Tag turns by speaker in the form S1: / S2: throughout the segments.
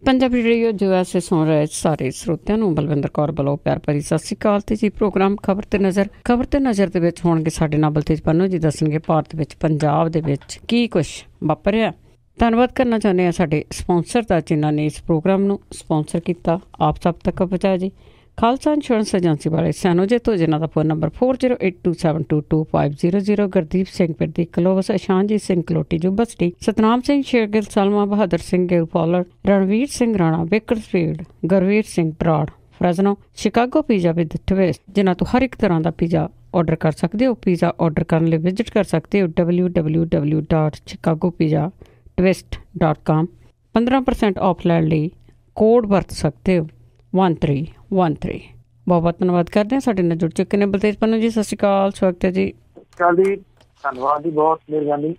S1: Punjabi radio USA ਸੁਣ ਰਹੇ ਸਾਰੇ ਸਰੋਤਿਆਂ ਨੂੰ ਬਲਵਿੰਦਰ ਕੌਰ ਵੱਲੋਂ ਪਿਆਰ ਭਰੀ ਸਤਿ ਸ਼੍ਰੀ ਅਕਾਲ। ਤੇ ਜੀ ਪ੍ਰੋਗਰਾਮ ਖਬਰ ਤੇ ਨਜ਼ਰ ਦੇ ਵਿੱਚ ਹੋਣਗੇ ਸਾਡੇ ਨਾਲ ਬਲਤੇਜ ਪੰਨੂ ਜੀ, ਦੱਸਣਗੇ ਭਾਰਤ ਵਿੱਚ ਪੰਜਾਬ ਦੇ ਵਿੱਚ ਕੀ ਕੁਛ ਵਾਪਰਿਆ। ਧੰਨਵਾਦ ਕਰਨਾ ਚਾਹੁੰਦੇ ਹਾਂ ਸਾਡੇ ਸਪਾਂਸਰ ਦਾ ਜਿਨ੍ਹਾਂ ਨੇ ਇਸ ਪ੍ਰੋਗਰਾਮ ਨੂੰ ਸਪਾਂਸਰ ਕੀਤਾ। ਆਪ ਸਭ ਤੱਕ ਪਹੁੰਚਾਇਆ ਜੀ ਖਾਲਸਾ ਇੰਸ਼ੋਰੈਂਸ ਏਜੰਸੀ ਵਾਲੇ ਸੈਨੋਜੇ ਤੋਂ, ਜਿਨ੍ਹਾਂ ਦਾ ਫੋਨ ਨੰਬਰ 4082722500। ਗੁਰਦੀਪ ਸਿੰਘ ਪਿਰਦੀ ਕਲੋਵਸ, ਇਸ਼ਾਨਜੀਤ ਸਿੰਘ ਕਲੋਟੀ ਜੁਬਸਟੀ, Satnam Singh Shergill, Salma Bahadur Singh Gill Fowler, Ranveer Singh Rana Bakersfield, Gurveer Singh Brar Fresno, Chicago pizza with twist, ਜਿਨ੍ਹਾਂ ਤੋਂ ਹਰ ਇੱਕ ਤਰ੍ਹਾਂ ਦਾ ਪੀਜ਼ਾ ਆਰਡਰ ਕਰ ਸਕਦੇ ਹੋ। ਪੀਜ਼ਾ ਆਰਡਰ ਕਰਨ ਲਈ ਵਿਜ਼ਿਟ ਕਰ ਸਕਦੇ ਹੋ www.chicagopizza.twist.com। 15% ਆਫ ਲੈਣ ਲਈ ਕੋਡ ਵਰਤ ਸਕਦੇ ਹੋ 1313। ਬਹੁਤ ਬਹੁਤ ਧੰਨਵਾਦ ਕਰਦੇ ਹਾਂ। ਸਾਡੇ ਨਾਲ ਜੁੜ ਚੁੱਕੇ ਨੇ ਬਲਤੇਜ ਪੰਨੂ ਜੀ, ਸਤਿ ਸ਼੍ਰੀ ਅਕਾਲ, ਸਵਾਗਤ ਹੈ ਜੀ।
S2: ਧੰਨਵਾਦ ਜੀ, ਬਹੁਤ ਮਿਹਰਬਾਨੀ।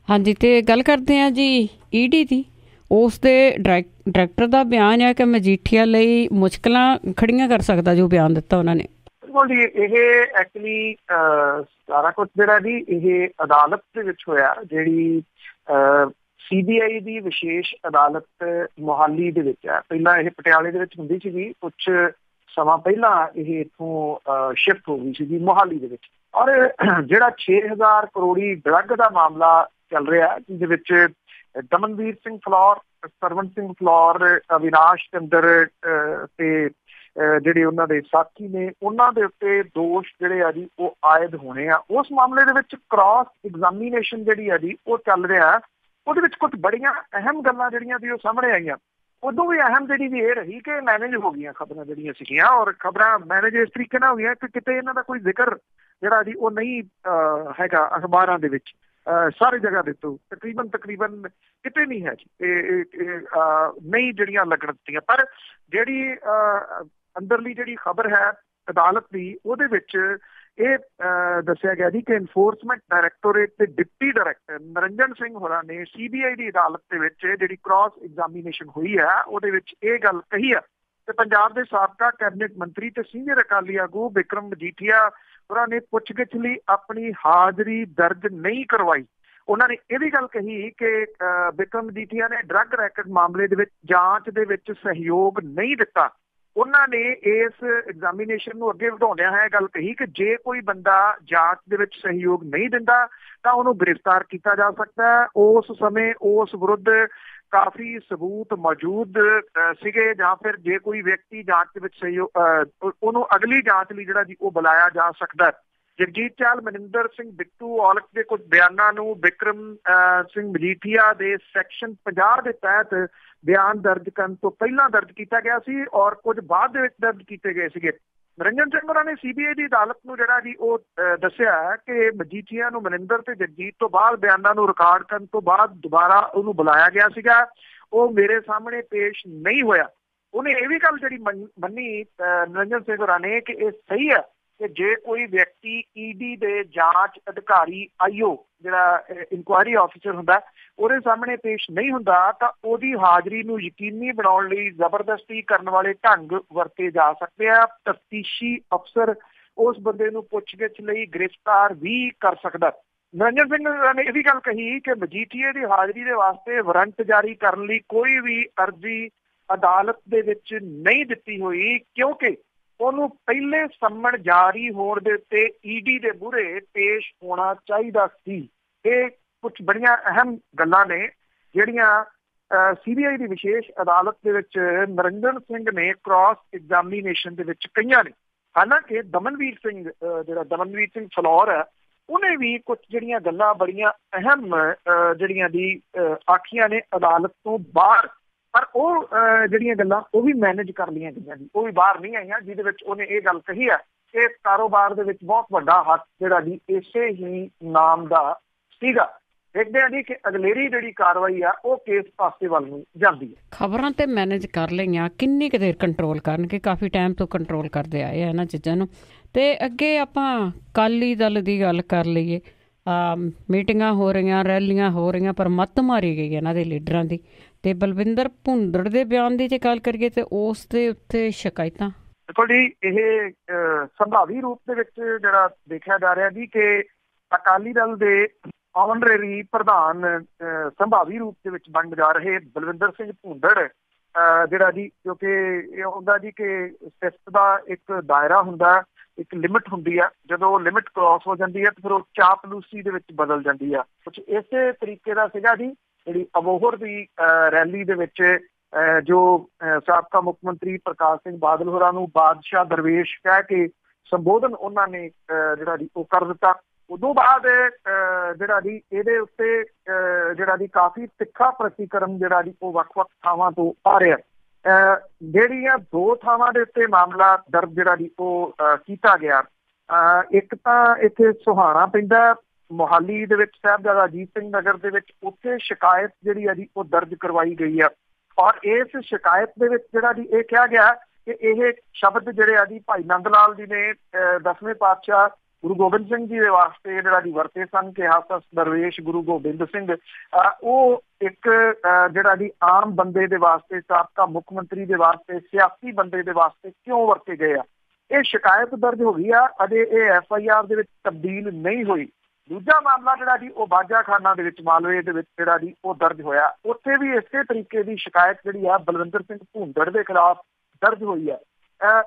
S1: ਹਾਂਜੀ, ਤੇ ਗੱਲ ਕਰਦੇ ਹਾਂ ਜੀ ED ਦੀ। ਉਸ ਦੇ ਡਾਇਰੈਕਟਰ ਦਾ ਬਿਆਨ ਹੈ ਕਿ ਮਜੀਠੀਆ ਲਈ ਮੁਸ਼ਕਿਲਾਂ ਖੜੀਆਂ ਕਰ ਸਕਦਾ ਜੋ ਬਿਆਨ ਦਿੱਤਾ ਉਹਨਾਂ ਨੇ।
S2: ਬਿਲਕੁਲ ਜੀ, ਇਹ ਐਕਚੁਅਲੀ ਸਾਰਾ ਕੁਛ ਜਿਹੜਾ ਜੀ ਇਹ ਅਦਾਲਤ ਦੇ ਵਿੱਚ ਹੋਇਆ, ਜਿਹੜੀ CBI ਦੀ ਵਿਸ਼ੇਸ਼ ਅਦਾਲਤ ਮੋਹਾਲੀ ਦੇ ਵਿੱਚ ਹੈ। ਪਹਿਲਾਂ ਇਹ ਪਟਿਆਲੇ ਦੇ ਵਿੱਚ ਹੁੰਦੀ ਸੀਗੀ, ਕੁਛ ਸਮਾਂ ਪਹਿਲਾਂ ਇਹ ਇੱਥੋਂ ਸ਼ਿਫਟ ਹੋ ਗਈ ਸੀਗੀ ਮੋਹਾਲੀ ਦੇ ਵਿੱਚ। ਔਰ ਜਿਹੜਾ 6000 ਕਰੋੜੀ ਡਰੱਗ ਦਾ ਮਾਮਲਾ ਚੱਲ ਰਿਹਾ, ਜਿਹਦੇ ਵਿੱਚ ਦਮਨਵੀਰ ਸਿੰਘ ਫਲੌਰ, ਸਰਵਨ ਸਿੰਘ ਫਲੌਰ, ਅਵਿਨਾਸ਼ ਚੰਦਰ ਤੇ ਜਿਹੜੇ ਉਹਨਾਂ ਦੇ ਸਾਥੀ ਨੇ, ਉਹਨਾਂ ਦੇ ਉੱਤੇ ਦੋਸ਼ ਜਿਹੜੇ ਆ ਜੀ ਉਹ ਆਇਦ ਹੋਣੇ ਆ। ਉਸ ਮਾਮਲੇ ਦੇ ਵਿੱਚ ਕ੍ਰਾਸ ਐਗਜ਼ਾਮੀਨੇਸ਼ਨ ਜਿਹੜੀ ਆ ਜੀ ਉਹ ਚੱਲ ਰਿਹਾ। ਉਹਦੇ ਵਿੱਚ ਕੁਝ ਬੜੀਆਂ ਅਹਿਮ ਗੱਲਾਂ ਜਿਹੜੀਆਂ ਵੀ ਉਹ ਸਾਹਮਣੇ ਆਈਆਂ। ਉਦੋਂ ਵੀ ਅਹਿਮ ਜਿਹੜੀ ਵੀ ਇਹ ਰਹੀ ਕਿ ਮੈਨੇਜ ਹੋ ਗਈਆਂ ਖਬਰਾਂ ਜਿਹੜੀਆਂ ਸੀਗੀਆਂ, ਔਰ ਖਬਰਾਂ ਮੈਨੇਜ ਇਸ ਤਰੀਕੇ ਨਾਲ ਹੋਈਆਂ ਕਿ ਕਿਤੇ ਇਹਨਾਂ ਦਾ ਕੋਈ ਜ਼ਿਕਰ ਜਿਹੜਾ ਜੀ ਉਹ ਨਹੀਂ ਹੈਗਾ ਅਖਬਾਰਾਂ ਦੇ ਵਿੱਚ। ਸਾਰੀ ਜਗ੍ਹਾ ਦੇ ਤੋਂ ਤਕਰੀਬਨ ਕਿਤੇ ਨਹੀਂ ਹੈ ਜੀ ਇਹ ਨਹੀਂ ਜਿਹੜੀਆਂ ਲੱਗਣ ਦਿੱਤੀਆਂ। ਪਰ ਜਿਹੜੀ ਅੰਦਰਲੀ ਜਿਹੜੀ ਖਬਰ ਹੈ ਅਦਾਲਤ ਦੀ, ਉਹਦੇ ਵਿੱਚ ਇਹ ਦੱਸਿਆ ਗਿਆ ਜੀ ਕਿ ਇਨਫੋਰਸਮੈਂਟ ਡਾਇਰੈਕਟੋਰੇਟ ਦੇ ਡਿਪਟੀ ਡਾਇਰੈਕਟਰ ਨਰਿੰਜਨ ਸਿੰਘ ਹੋਰਾਂ ਨੇ CBI ਦੀ ਅਦਾਲਤ ਦੇ ਵਿੱਚ ਜਿਹੜੀ ਕ੍ਰਾਸ ਐਗਜ਼ਾਮੀਨੇਸ਼ਨ ਹੋਈ ਹੈ ਉਹਦੇ ਵਿੱਚ ਇਹ ਗੱਲ ਕਹੀ ਹੈ ਤੇ ਪੰਜਾਬ ਦੇ ਸਾਬਕਾ ਕੈਬਨਿਟ ਮੰਤਰੀ ਤੇ ਸੀਨੀਅਰ ਅਕਾਲੀ ਆਗੂ ਬਿਕਰਮ ਮਜੀਠੀਆ ਹੋਰਾਂ ਨੇ ਪੁੱਛਗਿੱਛ ਲਈ ਆਪਣੀ ਹਾਜ਼ਰੀ ਦਰਜ ਨਹੀਂ ਕਰਵਾਈ। ਉਹਨਾਂ ਨੇ ਇਹ ਵੀ ਗੱਲ ਕਹੀ ਕਿ ਬਿਕਰਮ ਮਜੀਠੀਆ ਨੇ ਡਰੱਗ ਰੈਕਟ ਮਾਮਲੇ ਦੇ ਵਿੱਚ ਜਾਂਚ ਦੇ ਵਿੱਚ ਸਹਿਯੋਗ ਨਹੀਂ ਦਿੱਤਾ। ਉਹਨਾਂ ਨੇ ਇਸ ਐਗਜ਼ਾਮੀਨੇਸ਼ਨ ਨੂੰ ਅੱਗੇ ਵਧਾਉਂਦਿਆਂ ਹੈ ਗੱਲ ਕਹੀ ਕਿ ਜੇ ਕੋਈ ਬੰਦਾ ਜਾਂਚ ਦੇ ਵਿੱਚ ਸਹਿਯੋਗ ਨਹੀਂ ਦਿੰਦਾ ਤਾਂ ਉਹਨੂੰ ਗ੍ਰਿਫਤਾਰ ਕੀਤਾ ਜਾ ਸਕਦਾ ਹੈ। ਉਸ ਸਮੇਂ ਉਸ ਵਿਰੁੱਧ ਕਾਫੀ ਸਬੂਤ ਮੌਜੂਦ ਸੀਗੇ, ਜਾਂ ਫਿਰ ਜੇ ਕੋਈ ਵਿਅਕਤੀ ਜਾਂਚ ਦੇ ਵਿੱਚ ਸਹਿਯੋਗ ਉਹਨੂੰ ਅਗਲੀ ਜਾਂਚ ਲਈ ਜਿਹੜਾ ਜੀ ਉਹ ਬੁਲਾਇਆ ਜਾ ਸਕਦਾ। ਜਗਜੀਤ ਚਾਲ, ਮਨਿੰਦਰ ਸਿੰਘ ਬਿੱਟੂ ਔਲਖ ਦੇ ਕੁਝ ਬਿਆਨਾਂ ਨੂੰ ਬਿਕਰਮ ਸਿੰਘ ਮਜੀਠੀਆ ਦੇ ਸੈਕਸ਼ਨ 50 ਦੇ ਤਹਿਤ ਬਿਆਨ ਦਰਜ ਕਰਨ ਤੋਂ ਪਹਿਲਾਂ ਦਰਜ ਕੀਤਾ ਗਿਆ ਸੀ ਔਰ ਕੁਝ ਬਾਅਦ ਦੇ ਵਿੱਚ ਦਰਜ ਕੀਤੇ ਗਏ ਸੀਗੇ। ਨਰਿੰਜਨ ਸਿੰਘ ਹੋਰਾਂ ਨੇ CBI ਦੀ ਅਦਾਲਤ ਨੂੰ ਜਿਹੜਾ ਜੀ ਉਹ ਦੱਸਿਆ ਕਿ ਮਜੀਠੀਆ ਨੂੰ ਮਨਿੰਦਰ ਤੇ ਜਗਜੀਤ ਤੋਂ ਬਾਅਦ ਬਿਆਨਾਂ ਨੂੰ ਰਿਕਾਰਡ ਕਰਨ ਤੋਂ ਬਾਅਦ ਦੁਬਾਰਾ ਉਹਨੂੰ ਬੁਲਾਇਆ ਗਿਆ ਸੀਗਾ, ਉਹ ਮੇਰੇ ਸਾਹਮਣੇ ਪੇਸ਼ ਨਹੀਂ ਹੋਇਆ। ਉਹਨੇ ਇਹ ਵੀ ਗੱਲ ਜਿਹੜੀ ਮੰਨੀ ਨਰਿੰਜਨ ਸਿੰਘ ਹੋਰਾਂ ਨੇ ਕਿ ਇਹ ਸਹੀ ਹੈ ਕਿ ਜੇ ਕੋਈ ਵਿਅਕਤੀ ED ਦੇ ਜਾਂਚ ਅਧਿਕਾਰੀ IO ਜਿਹੜਾ ਇਨਕੁਆਇਰੀ ਆਫਿਸਰ ਹੁੰਦਾ ਉਹਦੇ ਸਾਹਮਣੇ ਪੇਸ਼ ਨਹੀਂ ਹੁੰਦਾ ਤਾਂ ਉਹਦੀ ਹਾਜ਼ਰੀ ਨੂੰ ਯਕੀਨੀ ਬਣਾਉਣ ਲਈ ਜ਼ਬਰਦਸਤੀ ਕਰਨ ਵਾਲੇ ਢੰਗ ਵਰਤੇ ਜਾ ਸਕਦੇ ਆ। ਤਫਤੀਸ਼ੀ ਅਫਸਰ ਉਸ ਬੰਦੇ ਨੂੰ ਪੁੱਛਗਿੱਛ ਲਈ ਗ੍ਰਿਫਤਾਰ ਵੀ ਕਰ ਸਕਦਾ। ਨਰਿੰਜਨ ਸਿੰਘ ਨੇ ਇਹ ਵੀ ਗੱਲ ਕਹੀ ਕਿ ਮਜੀਠੀਏ ਦੀ ਹਾਜ਼ਰੀ ਦੇ ਵਾਸਤੇ ਵਾਰੰਟ ਜਾਰੀ ਕਰਨ ਲਈ ਕੋਈ ਵੀ ਅਰਜ਼ੀ ਅਦਾਲਤ ਦੇ ਵਿੱਚ ਨਹੀਂ ਦਿੱਤੀ ਹੋਈ, ਕਿਉਂਕਿ ਉਹਨੂੰ ਪਹਿਲੇ ਸੰਮਣ ਜਾਰੀ ਹੋਣ ਦੇ ਉੱਤੇ ED ਦੇ ਮੂਹਰੇ ਪੇਸ਼ ਹੋਣਾ ਚਾਹੀਦਾ ਸੀ। ਇਹ ਕੁਝ ਬੜੀਆਂ ਅਹਿਮ ਗੱਲਾਂ ਨੇ ਜਿਹੜੀਆਂ CBI ਦੀ ਵਿਸ਼ੇਸ਼ ਅਦਾਲਤ ਦੇ ਵਿੱਚ ਨਰਿੰਦਰ ਸਿੰਘ ਨੇ ਕ੍ਰਾਸ ਐਗਜ਼ਾਮੀਨੇਸ਼ਨ ਦੇ ਵਿੱਚ ਕਹੀਆਂ ਨੇ। ਹਾਲਾਂਕਿ ਦਮਨਵੀਰ ਸਿੰਘ ਫਲੌਰ ਹੈ, ਉਹਨੇ ਵੀ ਕੁਝ ਜਿਹੜੀਆਂ ਗੱਲਾਂ ਬੜੀਆਂ ਅਹਿਮ ਜਿਹੜੀਆਂ ਦੀ ਆਖੀਆਂ ਨੇ ਅਦਾਲਤ ਤੋਂ ਬਾਹਰ, ਪਰ ਉਹ ਜਿਹੜੀਆਂ ਗੱਲਾਂ ਉਹ ਵੀ ਮੈਨੇਜ ਕਰ ਲਈਆਂ ਗਈਆਂ ਜੀ, ਉਹ ਵੀ ਬਾਹਰ ਨਹੀਂ ਆਈਆਂ, ਜਿਹਦੇ ਵਿੱਚ ਉਹਨੇ ਇਹ ਗੱਲ ਕਹੀ ਹੈ ਕਿ ਇਸ ਕਾਰੋਬਾਰ ਦੇ ਵਿੱਚ ਬਹੁਤ ਵੱਡਾ ਹੱਥ ਜਿਹੜਾ ਜੀ ਇਸੇ ਹੀ ਨਾਮ ਦਾ ਸੀਗਾ। ਦੇਖਦੇ ਹਾਂ ਜੀ ਕਿ ਅਗਲੇਰੀ ਜਿਹੜੀ ਕਾਰਵਾਈ ਆ ਉਹ ਕਿਸ ਪਾਸੇ ਵੱਲ ਨੂੰ ਜਾਂਦੀ ਹੈ।
S1: ਖਬਰਾਂ ਤੇ ਮੈਨੇਜ ਕਰ ਲਈਆਂ, ਕਿੰਨੀ ਕੁ ਦੇਰ ਕੰਟਰੋਲ ਕਰਨਗੇ? ਕਾਫੀ ਟਾਈਮ ਤੋਂ ਕੰਟਰੋਲ ਕਰਦੇ ਆਏ ਆ ਇਹਨਾਂ ਚੀਜ਼ਾਂ ਨੂੰ। ਤੇ ਅੱਗੇ ਆਪਾਂ ਅਕਾਲੀ ਦਲ ਦੀ ਗੱਲ ਕਰ ਲਈਏ, ਮੀਟਿੰਗਾਂ ਹੋ ਰਹੀਆਂ, ਰੈਲੀਆਂ ਹੋ ਰਹੀਆਂ, ਪਰ ਮੱਤ ਮਾਰੀ ਗਈ ਇਹਨਾਂ ਦੇ ਲੀਡਰਾਂ ਦੀ। ਤੇ ਬਲਵਿੰਦਰ ਭੁੰਦੜ ਦੇ ਬਿਆਨ ਦੀ ਜੇ ਗੱਲ ਕਰੀਏ ਤੇ ਉਸ ਦੇ ਉੱਤੇ ਸ਼ਿਕਾਇਤਾਂ।
S2: ਦੇਖੋ ਜੀ, ਇਹ ਸੰਭਾਵੀ ਰੂਪ ਦੇ ਵਿੱਚ ਜਿਹੜਾ ਦੇਖਿਆ ਜਾ ਰਿਹਾ ਜੀ ਕਿ ਅਕਾਲੀ ਦਲ ਦੇ ਆਨਰੇਰੀ ਪ੍ਰਧਾਨ ਸੰਭਾਵੀ ਰੂਪ ਦੇ ਵਿੱਚ ਬਣ ਜਾ ਰਹੇ ਬਲਵਿੰਦਰ ਸਿੰਘ ਭੁੰਦੜ ਜਿਹੜਾ ਜੀ ਕਿਉਂਕਿ ਇਹ ਹੁੰਦਾ ਜੀ ਕਿ ਸਿਫਤ ਦਾ ਇੱਕ ਦਾਇਰਾ ਹੁੰਦਾ, ਇੱਕ ਲਿਮਿਟ ਹੁੰਦੀ ਆ, ਜਦੋਂ ਉਹ ਲਿਮਿਟ ਕ੍ਰਾਸ ਹੋ ਜਾਂਦੀ ਹੈ ਤਾਂ ਫਿਰ ਉਹ ਚਾਪਲੂਸੀ ਦੇ ਵਿੱਚ ਬਦਲ ਜਾਂਦੀ ਆ। ਕੁਛ ਇਸੇ ਤਰੀਕੇ ਦਾ ਸੀਗਾ ਜੀ ਜਿਹੜੀ ਅਬੋਹਰ ਦੀ ਰੈਲੀ ਦੇ ਵਿੱਚ ਜੋ ਸਾਬਕਾ ਮੁੱਖ ਮੰਤਰੀ ਪ੍ਰਕਾਸ਼ ਸਿੰਘ ਬਾਦਲ ਹੋਰਾਂ ਨੂੰ ਬਾਦਸ਼ਾਹ ਦਰਵੇਸ਼ ਕਹਿ ਕੇ ਸੰਬੋਧਨ ਉਹਨਾਂ ਨੇ ਜਿਹੜਾ ਜੀ ਉਹ ਕਰ ਦਿੱਤਾ। ਉਦੋਂ ਬਾਅਦ ਜਿਹੜਾ ਜੀ ਇਹਦੇ ਉੱਤੇ ਜਿਹੜਾ ਜੀ ਕਾਫੀ ਤਿੱਖਾ ਪ੍ਰਤੀਕਰਮ ਜਿਹੜਾ ਜੀ ਉਹ ਵੱਖ-ਵੱਖ ਥਾਵਾਂ ਤੋਂ ਆ ਰਿਹਾ। ਜਿਹੜੀਆਂ 2 ਥਾਵਾਂ ਦੇ ਉੱਤੇ ਮਾਮਲਾ ਦਰਜ ਜਿਹੜਾ ਜੀ ਉਹ ਕੀਤਾ ਗਿਆ। ਇੱਕ ਤਾਂ ਇੱਥੇ ਸੁਹਾਣਾ ਪੈਂਦਾ ਮੋਹਾਲੀ ਦੇ ਵਿੱਚ ਸਾਹਿਬਜ਼ਾਦਾ ਅਜੀਤ ਸਿੰਘ ਨਗਰ ਦੇ ਵਿੱਚ, ਉੱਥੇ ਸ਼ਿਕਾਇਤ ਜਿਹੜੀ ਆ ਜੀ ਉਹ ਦਰਜ ਕਰਵਾਈ ਗਈ ਆ ਔਰ ਇਸ ਸ਼ਿਕਾਇਤ ਦੇ ਵਿੱਚ ਜਿਹੜਾ ਜੀ ਇਹ ਕਿਹਾ ਗਿਆ ਕਿ ਇਹ ਸ਼ਬਦ ਜਿਹੜੇ ਆ ਜੀ ਭਾਈ ਨੰਦ ਲਾਲ ਜੀ ਨੇ 10ਵੇਂ ਪਾਤਸ਼ਾਹ ਗੁਰੂ ਗੋਬਿੰਦ ਸਿੰਘ ਜੀ ਦੇ ਵਾਸਤੇ ਜਿਹੜਾ ਜੀ ਵਰਤੇ ਸਨ ਕਿ ਹਾਸਸ ਦਰਵੇਸ਼ ਗੁਰੂ ਗੋਬਿੰਦ ਸਿੰਘ, ਉਹ ਇੱਕ ਜਿਹੜਾ ਜੀ ਆਮ ਬੰਦੇ ਦੇ ਵਾਸਤੇ, ਸਾਬਕਾ ਮੁੱਖ ਮੰਤਰੀ ਦੇ ਵਾਸਤੇ, ਸਿਆਸੀ ਬੰਦੇ ਦੇ ਵਾਸਤੇ ਕਿਉਂ ਵਰਤੇ ਗਏ ਆ। ਇਹ ਸ਼ਿਕਾਇਤ ਦਰਜ ਹੋ ਗਈ ਆ, ਅਜੇ ਇਹ FIR ਦੇ ਵਿੱਚ ਤਬਦੀਲ ਨਹੀਂ ਹੋਈ। ਦੂਜਾ ਮਾਮਲਾ ਜਿਹੜਾ ਜੀ ਉਹ ਬਾਜਾਖਾਨਾ ਦੇ ਵਿੱਚ ਮਾਲਵੇ ਦੇ ਵਿੱਚ ਜਿਹੜਾ ਜੀ ਉਹ ਦਰਜ ਹੋਇਆ। ਉੱਥੇ ਵੀ ਇਸੇ ਤਰੀਕੇ ਦੀ ਸ਼ਿਕਾਇਤ ਜਿਹੜੀ ਆ ਬਲਵਿੰਦਰ ਸਿੰਘ ਭੂੰਦੜ ਦੇ ਖਿਲਾਫ ਦਰਜ ਹੋਈ ਹੈ।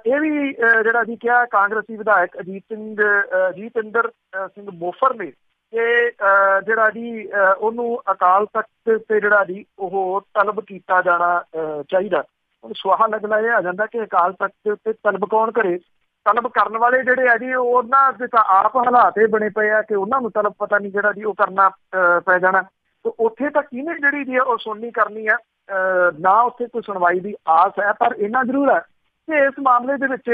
S2: ਇਹ ਵੀ ਜਿਹੜਾ ਜੀ ਕਿਹਾ ਕਾਂਗਰਸੀ ਵਿਧਾਇਕ ਅਜੀਤਿੰਦਰ ਸਿੰਘ ਮੋਫਰ ਨੇ ਕਿ ਜਿਹੜਾ ਜੀ ਉਹਨੂੰ ਅਕਾਲ ਤਖ਼ਤ ਤੇ ਜਿਹੜਾ ਜੀ ਉਹ ਤਲਬ ਕੀਤਾ ਜਾਣਾ ਚਾਹੀਦਾ। ਹੁਣ ਸਵਾਲ ਅਗਲਾ ਇਹ ਆ ਜਾਂਦਾ ਕਿ ਅਕਾਲ ਤਖ਼ਤ ਦੇ ਉੱਤੇ ਤਲਬ ਕੌਣ ਕਰੇ। ਤਲਬ ਕਰਨ ਵਾਲੇ ਜਿਹੜੇ ਆ ਜੀ ਉਹਨਾਂ ਦੇ ਤਾਂ ਆਪ ਹਾਲਾਤ ਇਹ ਬਣੇ ਪਏ ਆ ਕਿ ਉਹਨਾਂ ਨੂੰ ਤਲਬ ਪਤਾ ਨਹੀਂ ਜਿਹੜਾ ਜੀ ਉਹ ਕਰਨਾ ਪੈ ਜਾਣਾ। ਤੇ ਉੱਥੇ ਤਾਂ ਕਿਹਨੇ ਜਿਹੜੀ ਦੀ ਉਹ ਸੁਣਨੀ ਕਰਨੀ ਆ, ਨਾ ਉੱਥੇ ਕੋਈ ਸੁਣਵਾਈ ਦੀ ਆਸ ਹੈ। ਪਰ ਇੰਨਾ ਜ਼ਰੂਰ ਹੈ ਕਿ ਇਸ ਮਾਮਲੇ ਦੇ ਵਿੱਚ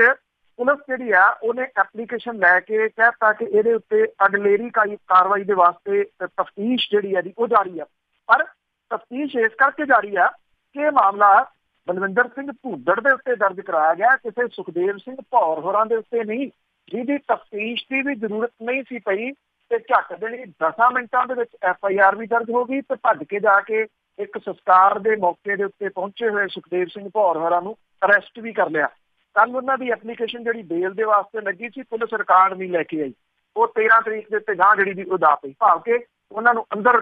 S2: ਪੁਲਿਸ ਜਿਹੜੀ ਆ ਉਹਨੇ ਐਪਲੀਕੇਸ਼ਨ ਲੈ ਕੇ ਕਹਿਤਾ ਕਿ ਇਹਦੇ ਉੱਤੇ ਅਗਲੇਰੀ ਕਾਰਵਾਈ ਦੇ ਵਾਸਤੇ ਤਫਤੀਸ਼ ਜਿਹੜੀ ਆ ਜੀ ਉਹ ਜਾਰੀ ਆ। ਪਰ ਤਫਤੀਸ਼ ਇਸ ਕਰਕੇ ਜਾਰੀ ਆ ਕਿ ਇਹ ਮਾਮਲਾ ਬਲਵਿੰਦਰ ਸਿੰਘ ਭੂੰਦੜ ਦੇ ਉੱਤੇ ਦਰਜ ਕਰਾਇਆ ਗਿਆ, ਕਿਸੇ ਸੁਖਦੇਵ ਸਿੰਘ ਭੌਰ ਹੋਰਾਂ ਦੇ ਉੱਤੇ ਨਹੀਂ, ਜਿਹਦੀ ਤਫਤੀਸ਼ ਦੀ ਵੀ ਜ਼ਰੂਰਤ ਨਹੀਂ ਸੀ ਪਈ ਤੇ ਝੱਟ ਦੇਣੀ 10 ਮਿੰਟਾਂ ਦੇ ਵਿੱਚ FIR ਵੀ ਦਰਜ ਹੋ ਗਈ ਤੇ ਭੱਜ ਕੇ ਜਾ ਕੇ ਇੱਕ ਸੰਸਕਾਰ ਦੇ ਮੌਕੇ ਦੇ ਉੱਤੇ ਪਹੁੰਚੇ ਹੋਏ ਸੁਖਦੇਵ ਸਿੰਘ ਭੌਰ ਹੋਰਾਂ ਨੂੰ ਅਰੈਸਟ ਵੀ ਕਰ ਲਿਆ। ਕੱਲ ਉਹਨਾਂ ਦੀ ਐਪਲੀਕੇਸ਼ਨ ਜਿਹੜੀ ਬੇਲ ਦੇ ਵਾਸਤੇ ਲੱਗੀ ਸੀ, ਪੁਲਿਸ ਰਿਕਾਰਡ ਨਹੀਂ ਲੈ ਕੇ ਆਈ। ਉਹ 13 ਤਰੀਕ ਦੇ ਉੱਤੇ ਗਾਂ ਜਿਹੜੀ ਦੀ ਉਹ ਦਾ ਪਈ, ਭਾਵ ਕਿ ਉਹਨਾਂ ਨੂੰ ਅੰਦਰ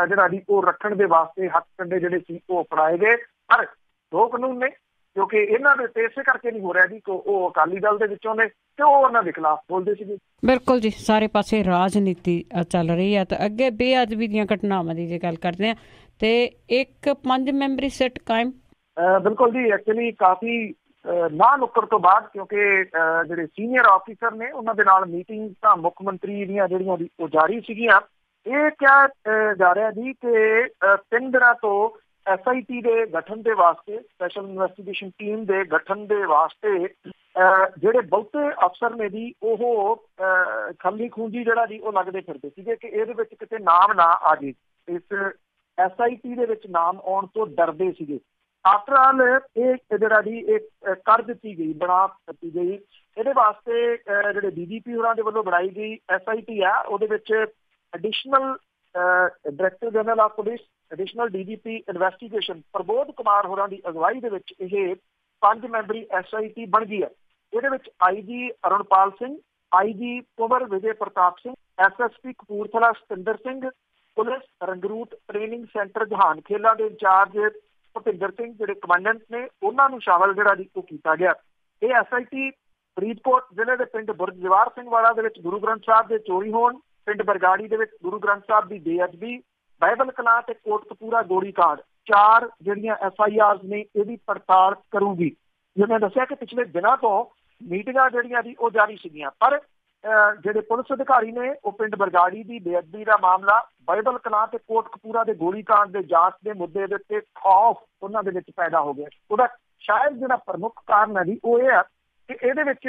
S2: ਜਿਹੜਾ ਜੀ ਉਹ ਰੱਖਣ ਦੇ ਵਾਸਤੇ ਹੱਥ ਕੰਡੇ ਜਿਹੜੇ ਸੀ ਉਹ ਅਪਣਾਏ ਗਏ। ਪਰ 2 ਕਾਨੂੰਨ ਨੇ ਕਿਉਂਕਿ ਇਹਨਾਂ ਦੇ ਇਸੇ ਕਰਕੇ ਨਹੀਂ ਹੋ ਰਿਹਾ ਜੀ ਕਿ ਉਹ ਅਕਾਲੀ ਦਲ ਦੇ ਵਿੱਚੋਂ ਨੇ ਤੇ ਉਹ ਉਹਨਾਂ ਦੇ ਖਿਲਾਫ ਬੋਲਦੇ ਸੀਗੇ।
S1: ਬਿਲਕੁਲ ਜੀ, ਸਾਰੇ ਪਾਸੇ ਰਾਜਨੀਤੀ ਚੱਲ ਰਹੀ ਹੈ। ਤੇ ਅੱਗੇ ਬੇਅਦਬੀ ਦੀਆਂ ਘਟਨਾਵਾਂ ਦੀ ਜੇ ਗੱਲ ਕਰਦੇ ਹਾਂ ਤੇ ਇੱਕ 5 ਮੈਂਬਰੀ ਸਿੱਟ ਕਾਇਮ।
S2: ਬਿਲਕੁਲ ਜੀ, ਐਕਚੁਅਲੀ ਕਾਫੀ ਨਾ ਨੁੱਕਰ ਤੋਂ ਬਾਅਦ ਕਿਉਂਕਿ ਜਿਹੜੇ ਸੀਨੀਅਰ ਆਫਿਸਰ ਨੇ ਉਹਨਾਂ ਦੇ ਨਾਲ ਮੀਟਿੰਗ ਤਾਂ ਮੁੱਖ ਮੰਤਰੀ ਦੀਆਂ ਜਿਹੜੀਆਂ ਉਹ ਜਾਰੀ ਸੀਗੀਆਂ। ਇਹ ਕਿਹਾ ਜਾ ਰਿਹਾ ਜੀ ਕਿ 3 ਦਿਨਾਂ ਤੋਂ SIT ਦੇ ਗਠਨ ਦੇ ਵਾਸਤੇ, ਸਪੈਸ਼ਲ ਇਨਵੈਸਟੀਗੇਸ਼ਨ ਟੀਮ ਦੇ ਗਠਨ ਦੇ ਵਾਸਤੇ ਜਿਹੜੇ ਬਹੁਤੇ ਅਫਸਰ ਨੇ ਜੀ ਉਹ ਖੱਲੀ ਖੂੰਜੀ ਜਿਹੜਾ ਜੀ ਉਹ ਲੱਗਦੇ ਫਿਰਦੇ ਸੀਗੇ ਕਿ ਇਹਦੇ ਵਿੱਚ ਕਿਤੇ ਨਾਮ ਨਾ ਆ ਜੇ। ਇਸ SIT ਦੇ ਵਿੱਚ ਨਾਮ ਆਉਣ ਤੋਂ ਡਰਦੇ ਸੀਗੇ। ਆਫਟਰ ਆਲ ਇਹ ਜਿਹੜਾ ਜੀ ਇਹ ਕਰ ਦਿੱਤੀ ਗਈ, ਬਣਾ ਦਿੱਤੀ ਗਈ। ਇਹਦੇ ਵਾਸਤੇ ਜਿਹੜੇ DGP ਹੋਰਾਂ ਦੇ ਵੱਲੋਂ ਬਣਾਈ ਗਈ SIT ਆ, ਉਹਦੇ ਵਿੱਚ additional director general of police, additional DGP investigation ਪ੍ਰਬੋਧ ਕੁਮਾਰ ਹੋਰਾਂ ਦੀ ਅਗਵਾਈ ਦੇ ਵਿੱਚ ਇਹ 5 ਮੈਂਬਰੀ SIT ਬਣ ਗਈ ਹੈ। ਇਹਦੇ ਵਿੱਚ IG Arunpal Singh, IG Kunwar Vijay Partap Singh, SSP Kapurthala Satinder Singh, police ਰੰਗਰੂਟ ਟ੍ਰੇਨਿੰਗ ਸੈਂਟਰ ਜਹਾਨ ਖੇਲਾ ਦੇ ਇੰਚਾਰਜ ਭੁਪਿੰਦਰ ਸਿੰਘ ਜਿਹੜੇ ਕਮਾਂਡੈਂਟ ਨੇ ਉਹਨਾਂ ਨੂੰ ਸ਼ਾਮਲ ਜਿਹੜਾ ਜੀ ਉਹ ਕੀਤਾ ਗਿਆ। ਇਹ SIT ਫਰੀਦਕੋਟ ਜ਼ਿਲ੍ਹੇ ਦੇ ਪਿੰਡ ਬੁਰਜ ਜਵਾਰ ਸਿੰਘ ਵਾਲਾ ਦੇ ਵਿੱਚ ਗੁਰੂ ਗ੍ਰੰਥ ਸਾਹਿਬ ਦੇ ਚੋਰੀ ਹੋਣ, ਪਿੰਡ ਬਰਗਾੜੀ ਦੇ ਵਿੱਚ ਗੁਰੂ ਗ੍ਰੰਥ ਸਾਹਿਬ ਦੀ ਬੇਅਦਬੀ, ਬਾਈਬਲ ਕਲਾਂ ਤੇ ਕੋਟਕਪੂਰਾ ਗੋਲੀ ਕਾਂਡ 4 ਜਿਹੜੀਆਂ FIRs ਨੇ ਇਹਦੀ ਪੜਤਾਲ ਕਰੂਗੀ। ਜਿਵੇਂ ਦੱਸਿਆ ਕਿ ਪਿਛਲੇ ਦਿਨਾਂ ਤੋਂ ਮੀਟਿੰਗਾਂ ਜਿਹੜੀਆਂ ਜੀ ਉਹ ਜਾਰੀ ਸੀਗੀਆਂ, ਪਰ ਜਿਹੜੇ ਪੁਲਿਸ ਅਧਿਕਾਰੀ ਨੇ ਉਹ ਪਿੰਡ ਬਰਗਾੜੀ ਦੀ ਬੇਅਦਬੀ ਦਾ ਮਾਮਲਾ, ਬਾਈਬਲ ਕਲਾਂ ਤੇ ਕੋਟਕਪੂਰਾ ਦੇ ਗੋਲੀ ਕਾਂਡ ਦੇ ਜਾਂਚ ਦੇ ਮੁੱਦੇ ਦੇ ਉੱਤੇ ਖੌਫ ਉਹਨਾਂ ਦੇ ਵਿੱਚ ਪੈਦਾ ਹੋ ਗਿਆ। ਉਹਦਾ ਸ਼ਾਇਦ ਜਿਹੜਾ ਪ੍ਰਮੁੱਖ ਕਾਰਨ ਹੈ ਜੀ ਉਹ ਇਹ ਆ ਕਿ ਇਹਦੇ ਵਿੱਚ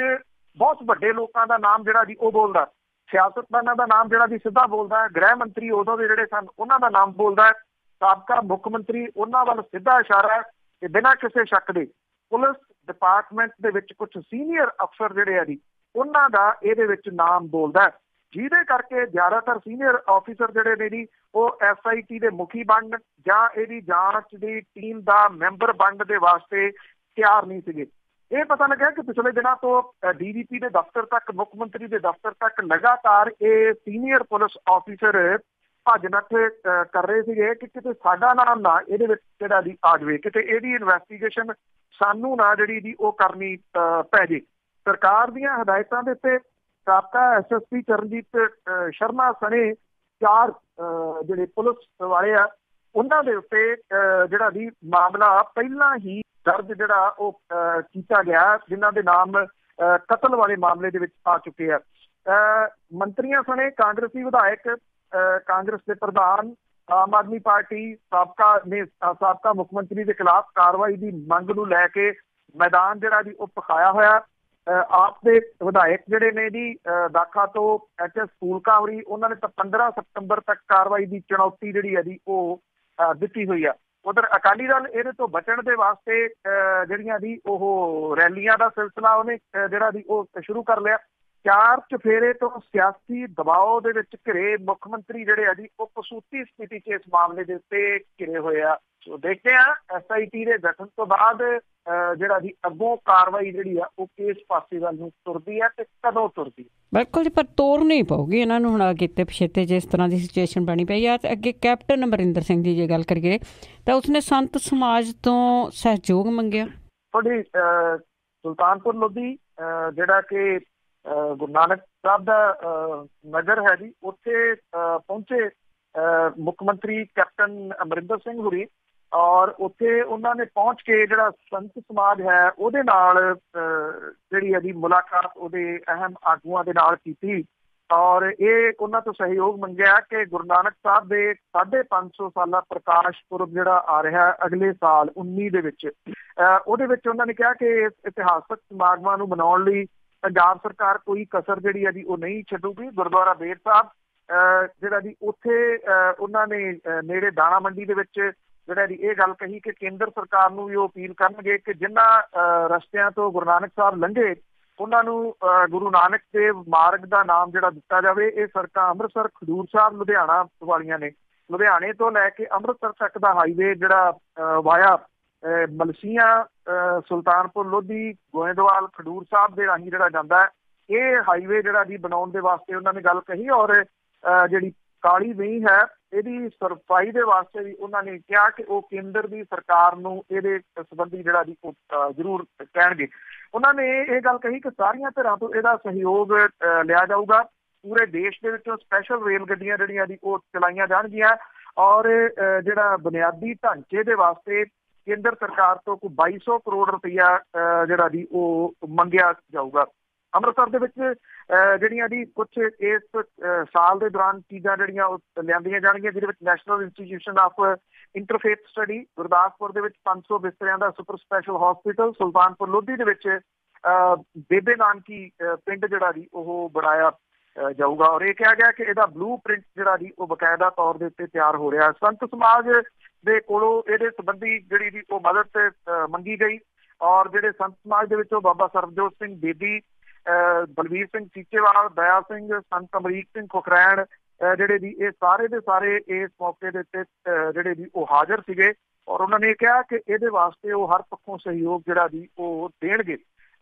S2: ਬਹੁਤ ਵੱਡੇ ਲੋਕਾਂ ਦਾ ਨਾਮ ਜਿਹੜਾ ਜੀ ਉਹ ਬੋਲਦਾ, ਸਿਆਸਤਦਾਨਾਂ ਦਾ ਨਾਮ ਜਿਹੜਾ ਜੀ ਸਿੱਧਾ ਬੋਲਦਾ ਹੈ, ਗ੍ਰਹਿ ਮੰਤਰੀ ਉਦੋਂ ਦੇ ਜਿਹੜੇ ਸਨ ਉਹਨਾਂ ਦਾ ਨਾਮ ਬੋਲਦਾ ਹੈ, ਸਾਬਕਾ ਮੁੱਖ ਮੰਤਰੀ ਉਹਨਾਂ ਵੱਲ ਸਿੱਧਾ ਇਸ਼ਾਰਾ ਹੈ ਕਿ ਬਿਨਾਂ ਕਿਸੇ ਸ਼ੱਕ ਦੇ ਪੁਲਿਸ ਡਿਪਾਰਟਮੈਂਟ ਦੇ ਵਿੱਚ ਕੁਝ ਸੀਨੀਅਰ ਅਫਸਰ ਜਿਹੜੇ ਆ ਜੀ ਉਹਨਾਂ ਦਾ ਇਹਦੇ ਵਿੱਚ ਨਾਮ ਬੋਲਦਾ ਹੈ, ਜਿਹਦੇ ਕਰਕੇ ਜ਼ਿਆਦਾਤਰ ਸੀਨੀਅਰ ਆਫਿਸਰ ਜਿਹੜੇ ਨੇ ਜੀ ਉਹ SIT ਦੇ ਮੁਖੀ ਬਣਨ ਜਾਂ ਇਹਦੀ ਜਾਂਚ ਦੀ ਟੀਮ ਦਾ ਮੈਂਬਰ ਬਣਨ ਦੇ ਵਾਸਤੇ ਤਿਆਰ ਨਹੀਂ ਸੀਗੇ। ਇਹ ਪਤਾ ਲੱਗਿਆ ਕਿ ਪਿਛਲੇ ਦਿਨਾਂ ਤੋਂ DGP ਦੇ ਦਫ਼ਤਰ ਤੱਕ, ਮੁੱਖ ਮੰਤਰੀ ਦੇ ਦਫ਼ਤਰ ਤੱਕ ਲਗਾਤਾਰ ਇਹ ਸੀਨੀਅਰ ਪੁਲਿਸ ਆਫਿਸਰ ਭੱਜ ਨੱਠ ਕਰ ਰਹੇ ਸੀਗੇ ਕਿ ਕਿਤੇ ਸਾਡਾ ਨਾਮ ਨਾ ਇਹਦੇ ਵਿੱਚ ਜਿਹੜਾ ਦੀ ਆ ਜਾਵੇ, ਕਿਤੇ ਇਹਦੀ ਇਨਵੈਸਟੀਗੇਸ਼ਨ ਸਾਨੂੰ ਨਾ ਜਿਹੜੀ ਦੀ ਉਹ ਕਰਨੀ ਪੈ ਜੇ। ਸਰਕਾਰ ਦੀਆਂ ਹਦਾਇਤਾਂ ਦੇ ਉੱਤੇ ਸਾਬਕਾ SSP ਚਰਨਜੀਤ ਸ਼ਰਮਾ ਸਣੇ 4 ਜਿਹੜੇ ਪੁਲਿਸ ਵਾਲੇ ਆ ਉਹਨਾਂ ਦੇ ਉੱਤੇ ਜਿਹੜਾ ਦੀ ਮਾਮਲਾ ਪਹਿਲਾਂ ਹੀ ਦਰਜ ਜਿਹੜਾ ਉਹ ਕੀਤਾ ਗਿਆ, ਜਿਨ੍ਹਾਂ ਦੇ ਨਾਮ ਕਤਲ ਵਾਲੇ ਮਾਮਲੇ ਦੇ ਵਿੱਚ ਆ ਚੁੱਕੇ ਆ। ਮੰਤਰੀਆਂ ਸਣੇ ਕਾਂਗਰਸੀ ਵਿਧਾਇਕ, ਕਾਂਗਰਸ ਦੇ ਪ੍ਰਧਾਨ, ਆਮ ਆਦਮੀ ਪਾਰਟੀ ਸਾਬਕਾ ਮੁੱਖ ਮੰਤਰੀ ਦੇ ਖਿਲਾਫ ਕਾਰਵਾਈ ਦੀ ਮੰਗ ਨੂੰ ਲੈ ਕੇ ਮੈਦਾਨ ਜਿਹੜਾ ਜੀ ਉਹ ਪਖਾਇਆ ਹੋਇਆ। ਆਪ ਦੇ ਵਿਧਾਇਕ ਜਿਹੜੇ ਨੇ ਜੀ ਦਾਖਾ ਤੋਂ HS ਫੂਲ ਕਾਂਵਰੀ, ਉਹਨਾਂ ਨੇ ਤਾਂ 15 ਸਤੰਬਰ ਤੱਕ ਕਾਰਵਾਈ ਦੀ ਚੁਣੌਤੀ ਜਿਹੜੀ ਹੈ ਜੀ ਉਹ ਦਿੱਤੀ ਹੋਈ ਆ। ਉਧਰ ਅਕਾਲੀ ਦਲ ਇਹਦੇ ਤੋਂ ਬਚਣ ਦੇ ਵਾਸਤੇ ਜਿਹੜੀਆਂ ਦੀ ਉਹ ਰੈਲੀਆਂ ਦਾ ਸਿਲਸਿਲਾ ਉਹਨੇ ਜਿਹੜਾ ਦੀ ਉਹ ਸ਼ੁਰੂ ਕਰ ਲਿਆ। 4 ਚੁਫੇਰੇ ਤੋਂ ਸਿਆਸੀ ਦਬਾਅ ਦੇ ਵਿੱਚ ਘਿਰੇ ਮੁੱਖ ਮੰਤਰੀ ਜਿਹੜੇ ਆ ਜੀ ਉਹ ਕਸੂਤੀ ਸਥਿਤੀ 'ਚ ਇਸ ਮਾਮਲੇ ਦੇ ਉੱਤੇ ਘਿਰੇ ਹੋਏ ਆ। ਸੋ ਦੇਖਦੇ ਆ SIT ਦੇ ਗਠਨ ਤੋਂ ਬਾਅਦ ਜਿਹੜਾ ਜੀ ਅੱਗੋਂ ਕਾਰਵਾਈ ਜਿਹੜੀ ਆ ਉਹ ਕਿਸ ਪਾਸੇ ਵੱਲ ਨੂੰ ਤੁਰਦੀ ਹੈ ਤੇ ਕਦੋਂ ਤੁਰਦੀ ਹੈ।
S1: ਬਿਲਕੁਲ ਜੀ, ਪਰ ਤੋਰਨੀ ਪਊਗੀ ਇਹਨਾਂ ਨੂੰ ਹੁਣ ਅੱਗੇ ਪਿਛੇਤੇ ਜਿਸ ਤਰ੍ਹਾਂ ਦੀ ਸਿਚੁਏਸ਼ਨ ਬਣੀ ਪਈ ਆ। ਤੇ ਅੱਗੇ ਕੈਪਟਨ ਅਮਰਿੰਦਰ ਸਿੰਘ ਦੀ ਜੇ ਗੱਲ ਕਰੀਏ ਤਾਂ ਉਸਨੇ ਸੰਤ ਸਮਾਜ ਤੋਂ ਸਹਿਯੋਗ ਮੰਗਿਆ।
S2: ਤੁਹਾਡੀ ਸੁਲਤਾਨਪੁਰ ਲੋਧੀ ਜਿਹੜਾ ਕਿ ਗੁਰੂ ਨਾਨਕ ਸਾਹਿਬ ਦਾ ਨਗਰ ਹੈ ਜੀ, ਉੱਥੇ ਪਹੁੰਚੇ ਮੁੱਖ ਮੰਤਰੀ ਕੈਪਟਨ ਅਮਰਿੰਦਰ ਸਿੰਘ ਹੋਰੀ, ਔਰ ਉੱਥੇ ਉਹਨਾਂ ਨੇ ਪਹੁੰਚ ਕੇ ਜਿਹੜਾ ਸੰਤ ਸਮਾਜ ਹੈ ਉਹਦੇ ਨਾਲ ਜਿਹੜੀ ਹੈ ਜੀ ਮੁਲਾਕਾਤ ਉਹਦੇ ਅਹਿਮ ਆਗੂਆਂ ਦੇ ਨਾਲ ਕੀਤੀ, ਔਰ ਇਹ ਉਹਨਾਂ ਤੋਂ ਸਹਿਯੋਗ ਮੰਗਿਆ ਕਿ ਗੁਰੂ ਨਾਨਕ ਸਾਹਿਬ ਦੇ 550 ਸਾਲਾ ਪ੍ਰਕਾਸ਼ ਪੁਰਬ ਜਿਹੜਾ ਆ ਰਿਹਾ ਅਗਲੇ ਸਾਲ 19 ਦੇ ਵਿੱਚ, ਉਹਦੇ ਵਿੱਚ ਉਹਨਾਂ ਨੇ ਕਿਹਾ ਕਿ ਇਸ ਇਤਿਹਾਸਕ ਸਮਾਗਮਾਂ ਨੂੰ ਮਨਾਉਣ ਲਈ ਪੰਜਾਬ ਸਰਕਾਰ ਕੋਈ ਕਸਰ ਜਿਹੜੀ ਹੈ ਜੀ ਉਹ ਨਹੀਂ ਛੱਡੂਗੀ। ਗੁਰਦੁਆਰਾ ਬੇਰ ਸਾਹਿਬ ਜਿਹੜਾ ਜੀ ਉੱਥੇ ਉਹਨਾਂ ਨੇ ਨੇੜੇ ਦਾਣਾ ਮੰਡੀ ਦੇ ਵਿੱਚ ਜਿਹੜਾ ਜੀ ਇਹ ਗੱਲ ਕਹੀ ਕਿ ਕੇਂਦਰ ਸਰਕਾਰ ਨੂੰ ਵੀ ਉਹ ਅਪੀਲ ਕਰਨਗੇ ਕਿ ਜਿਨ੍ਹਾਂ ਰਸਤਿਆਂ ਤੋਂ ਗੁਰੂ ਨਾਨਕ ਸਾਹਿਬ ਲੰਘੇ ਉਹਨਾਂ ਨੂੰ ਗੁਰੂ ਨਾਨਕ ਦੇਵ ਮਾਰਗ ਦਾ ਨਾਮ ਜਿਹੜਾ ਦਿੱਤਾ ਜਾਵੇ। ਇਹ ਸੜਕਾਂ ਅੰਮ੍ਰਿਤਸਰ, ਖਡੂਰ ਸਾਹਿਬ, ਲੁਧਿਆਣਾ ਵਾਲੀਆਂ ਨੇ। ਲੁਧਿਆਣੇ ਤੋਂ ਲੈ ਕੇ ਅੰਮ੍ਰਿਤਸਰ ਤੱਕ ਦਾ ਹਾਈਵੇ ਜਿਹੜਾ ਵਾਇਆ ਮਲਸੀਆਂ, ਸੁਲਤਾਨਪੁਰ ਲੋਧੀ, ਗੋਇੰਦਵਾਲ, ਖਡੂਰ ਸਾਹਿਬ ਦੇ ਰਾਹੀਂ ਜਿਹੜਾ ਜਾਂਦਾ ਹੈ, ਇਹ ਹਾਈਵੇ ਜਿਹੜਾ ਜੀ ਬਣਾਉਣ ਦੇ ਵਾਸਤੇ ਉਹਨਾਂ ਨੇ ਗੱਲ ਕਹੀ। ਔਰ ਜਿਹੜੀ ਕਾਲੀ ਵੇਈ ਹੈ ਇਹਦੀ ਸਫਾਈ ਦੇ ਵਾਸਤੇ ਵੀ ਉਹਨਾਂ ਨੇ ਕਿਹਾ ਕਿ ਉਹ ਕੇਂਦਰ ਦੀ ਸਰਕਾਰ ਨੂੰ ਇਹਦੇ ਸੰਬੰਧੀ ਜਿਹੜਾ ਜੀ ਜ਼ਰੂਰ ਕਹਿਣਗੇ। ਉਹਨਾਂ ਨੇ ਇਹ ਗੱਲ ਕਹੀ ਕਿ ਸਾਰੀਆਂ ਧਿਰਾਂ ਤੋਂ ਇਹਦਾ ਸਹਿਯੋਗ ਲਿਆ ਜਾਊਗਾ। ਪੂਰੇ ਦੇਸ਼ ਦੇ ਵਿੱਚੋਂ ਸਪੈਸ਼ਲ ਰੇਲ ਗੱਡੀਆਂ ਜਿਹੜੀਆਂ ਜੀ ਉਹ ਚਲਾਈਆਂ ਜਾਣਗੀਆਂ, ਔਰ ਜਿਹੜਾ ਬੁਨਿਆਦੀ ਢਾਂਚੇ ਦੇ ਵਾਸਤੇ ਕੇਂਦਰ ਸਰਕਾਰ ਤੋਂ ਕੋਈ 2200 ਕਰੋੜ ਰੁਪਈਆ ਜਿਹੜਾ ਜੀ ਉਹ ਮੰਗਿਆ ਜਾਊਗਾ। ਅੰਮ੍ਰਿਤਸਰ ਦੇ ਵਿੱਚ ਜਿਹੜੀਆਂ ਜੀ ਕੁਝ ਇਸ ਸਾਲ ਦੇ ਦੌਰਾਨ ਚੀਜ਼ਾਂ ਜਿਹੜੀਆਂ ਉਹ ਲਿਆਂਦੀਆਂ ਜਾਣਗੀਆਂ, ਜਿਹਦੇ ਵਿੱਚ national institution of interfaith study, Gurdaspur ਦੇ ਵਿੱਚ 500 ਬਿਸਤਰਿਆਂ ਦਾ super special hospital, Sultanpur Lodhi ਦੇ ਵਿੱਚ ਬੇਬੇ ਨਾਨਕੀ ਪਿੰਡ ਜਿਹੜਾ ਜੀ ਉਹ ਬਣਾਇਆ ਜਾਊਗਾ। ਔਰ ਇਹ ਕਿਹਾ ਗਿਆ ਕਿ ਇਹਦਾ ਬਲੂ ਪ੍ਰਿੰਟ ਜਿਹੜਾ ਜੀ ਉਹ ਬਕਾਇਦਾ ਤੌਰ ਦੇ ਉੱਤੇ ਤਿਆਰ ਹੋ ਰਿਹਾ। ਸੰਤ ਸਮਾਜ ਦੇ ਕੋਲੋਂ ਇਹਦੇ ਸੰਬੰਧੀ ਜਿਹੜੀ ਜੀ ਉਹ ਮਦਦ ਮੰਗੀ ਗਈ, ਔਰ ਜਿਹੜੇ ਸੰਤ ਸਮਾਜ ਦੇ ਵਿੱਚੋਂ ਬਾਬਾ ਸਰਬਜੋਤ ਸਿੰਘ ਬੇਦੀ, ਬਲਵੀਰ ਸਿੰਘ ਸੀਚੇਵਾਲ, ਦਇਆ ਸਿੰਘ, ਸੰਤ ਅਮਰੀਕ ਸਿੰਘ ਖੁਖਰੈਣ ਜਿਹੜੇ ਜੀ ਇਹ ਸਾਰੇ ਦੇ ਸਾਰੇ ਇਸ ਮੌਕੇ ਦੇ ਉੱਤੇ ਜਿਹੜੇ ਜੀ ਉਹ ਹਾਜ਼ਰ ਸੀਗੇ, ਔਰ ਉਹਨਾਂ ਨੇ ਕਿਹਾ ਕਿ ਇਹਦੇ ਵਾਸਤੇ ਉਹ ਹਰ ਪੱਖੋਂ ਸਹਿਯੋਗ ਜਿਹੜਾ ਜੀ ਉਹ ਦੇਣਗੇ।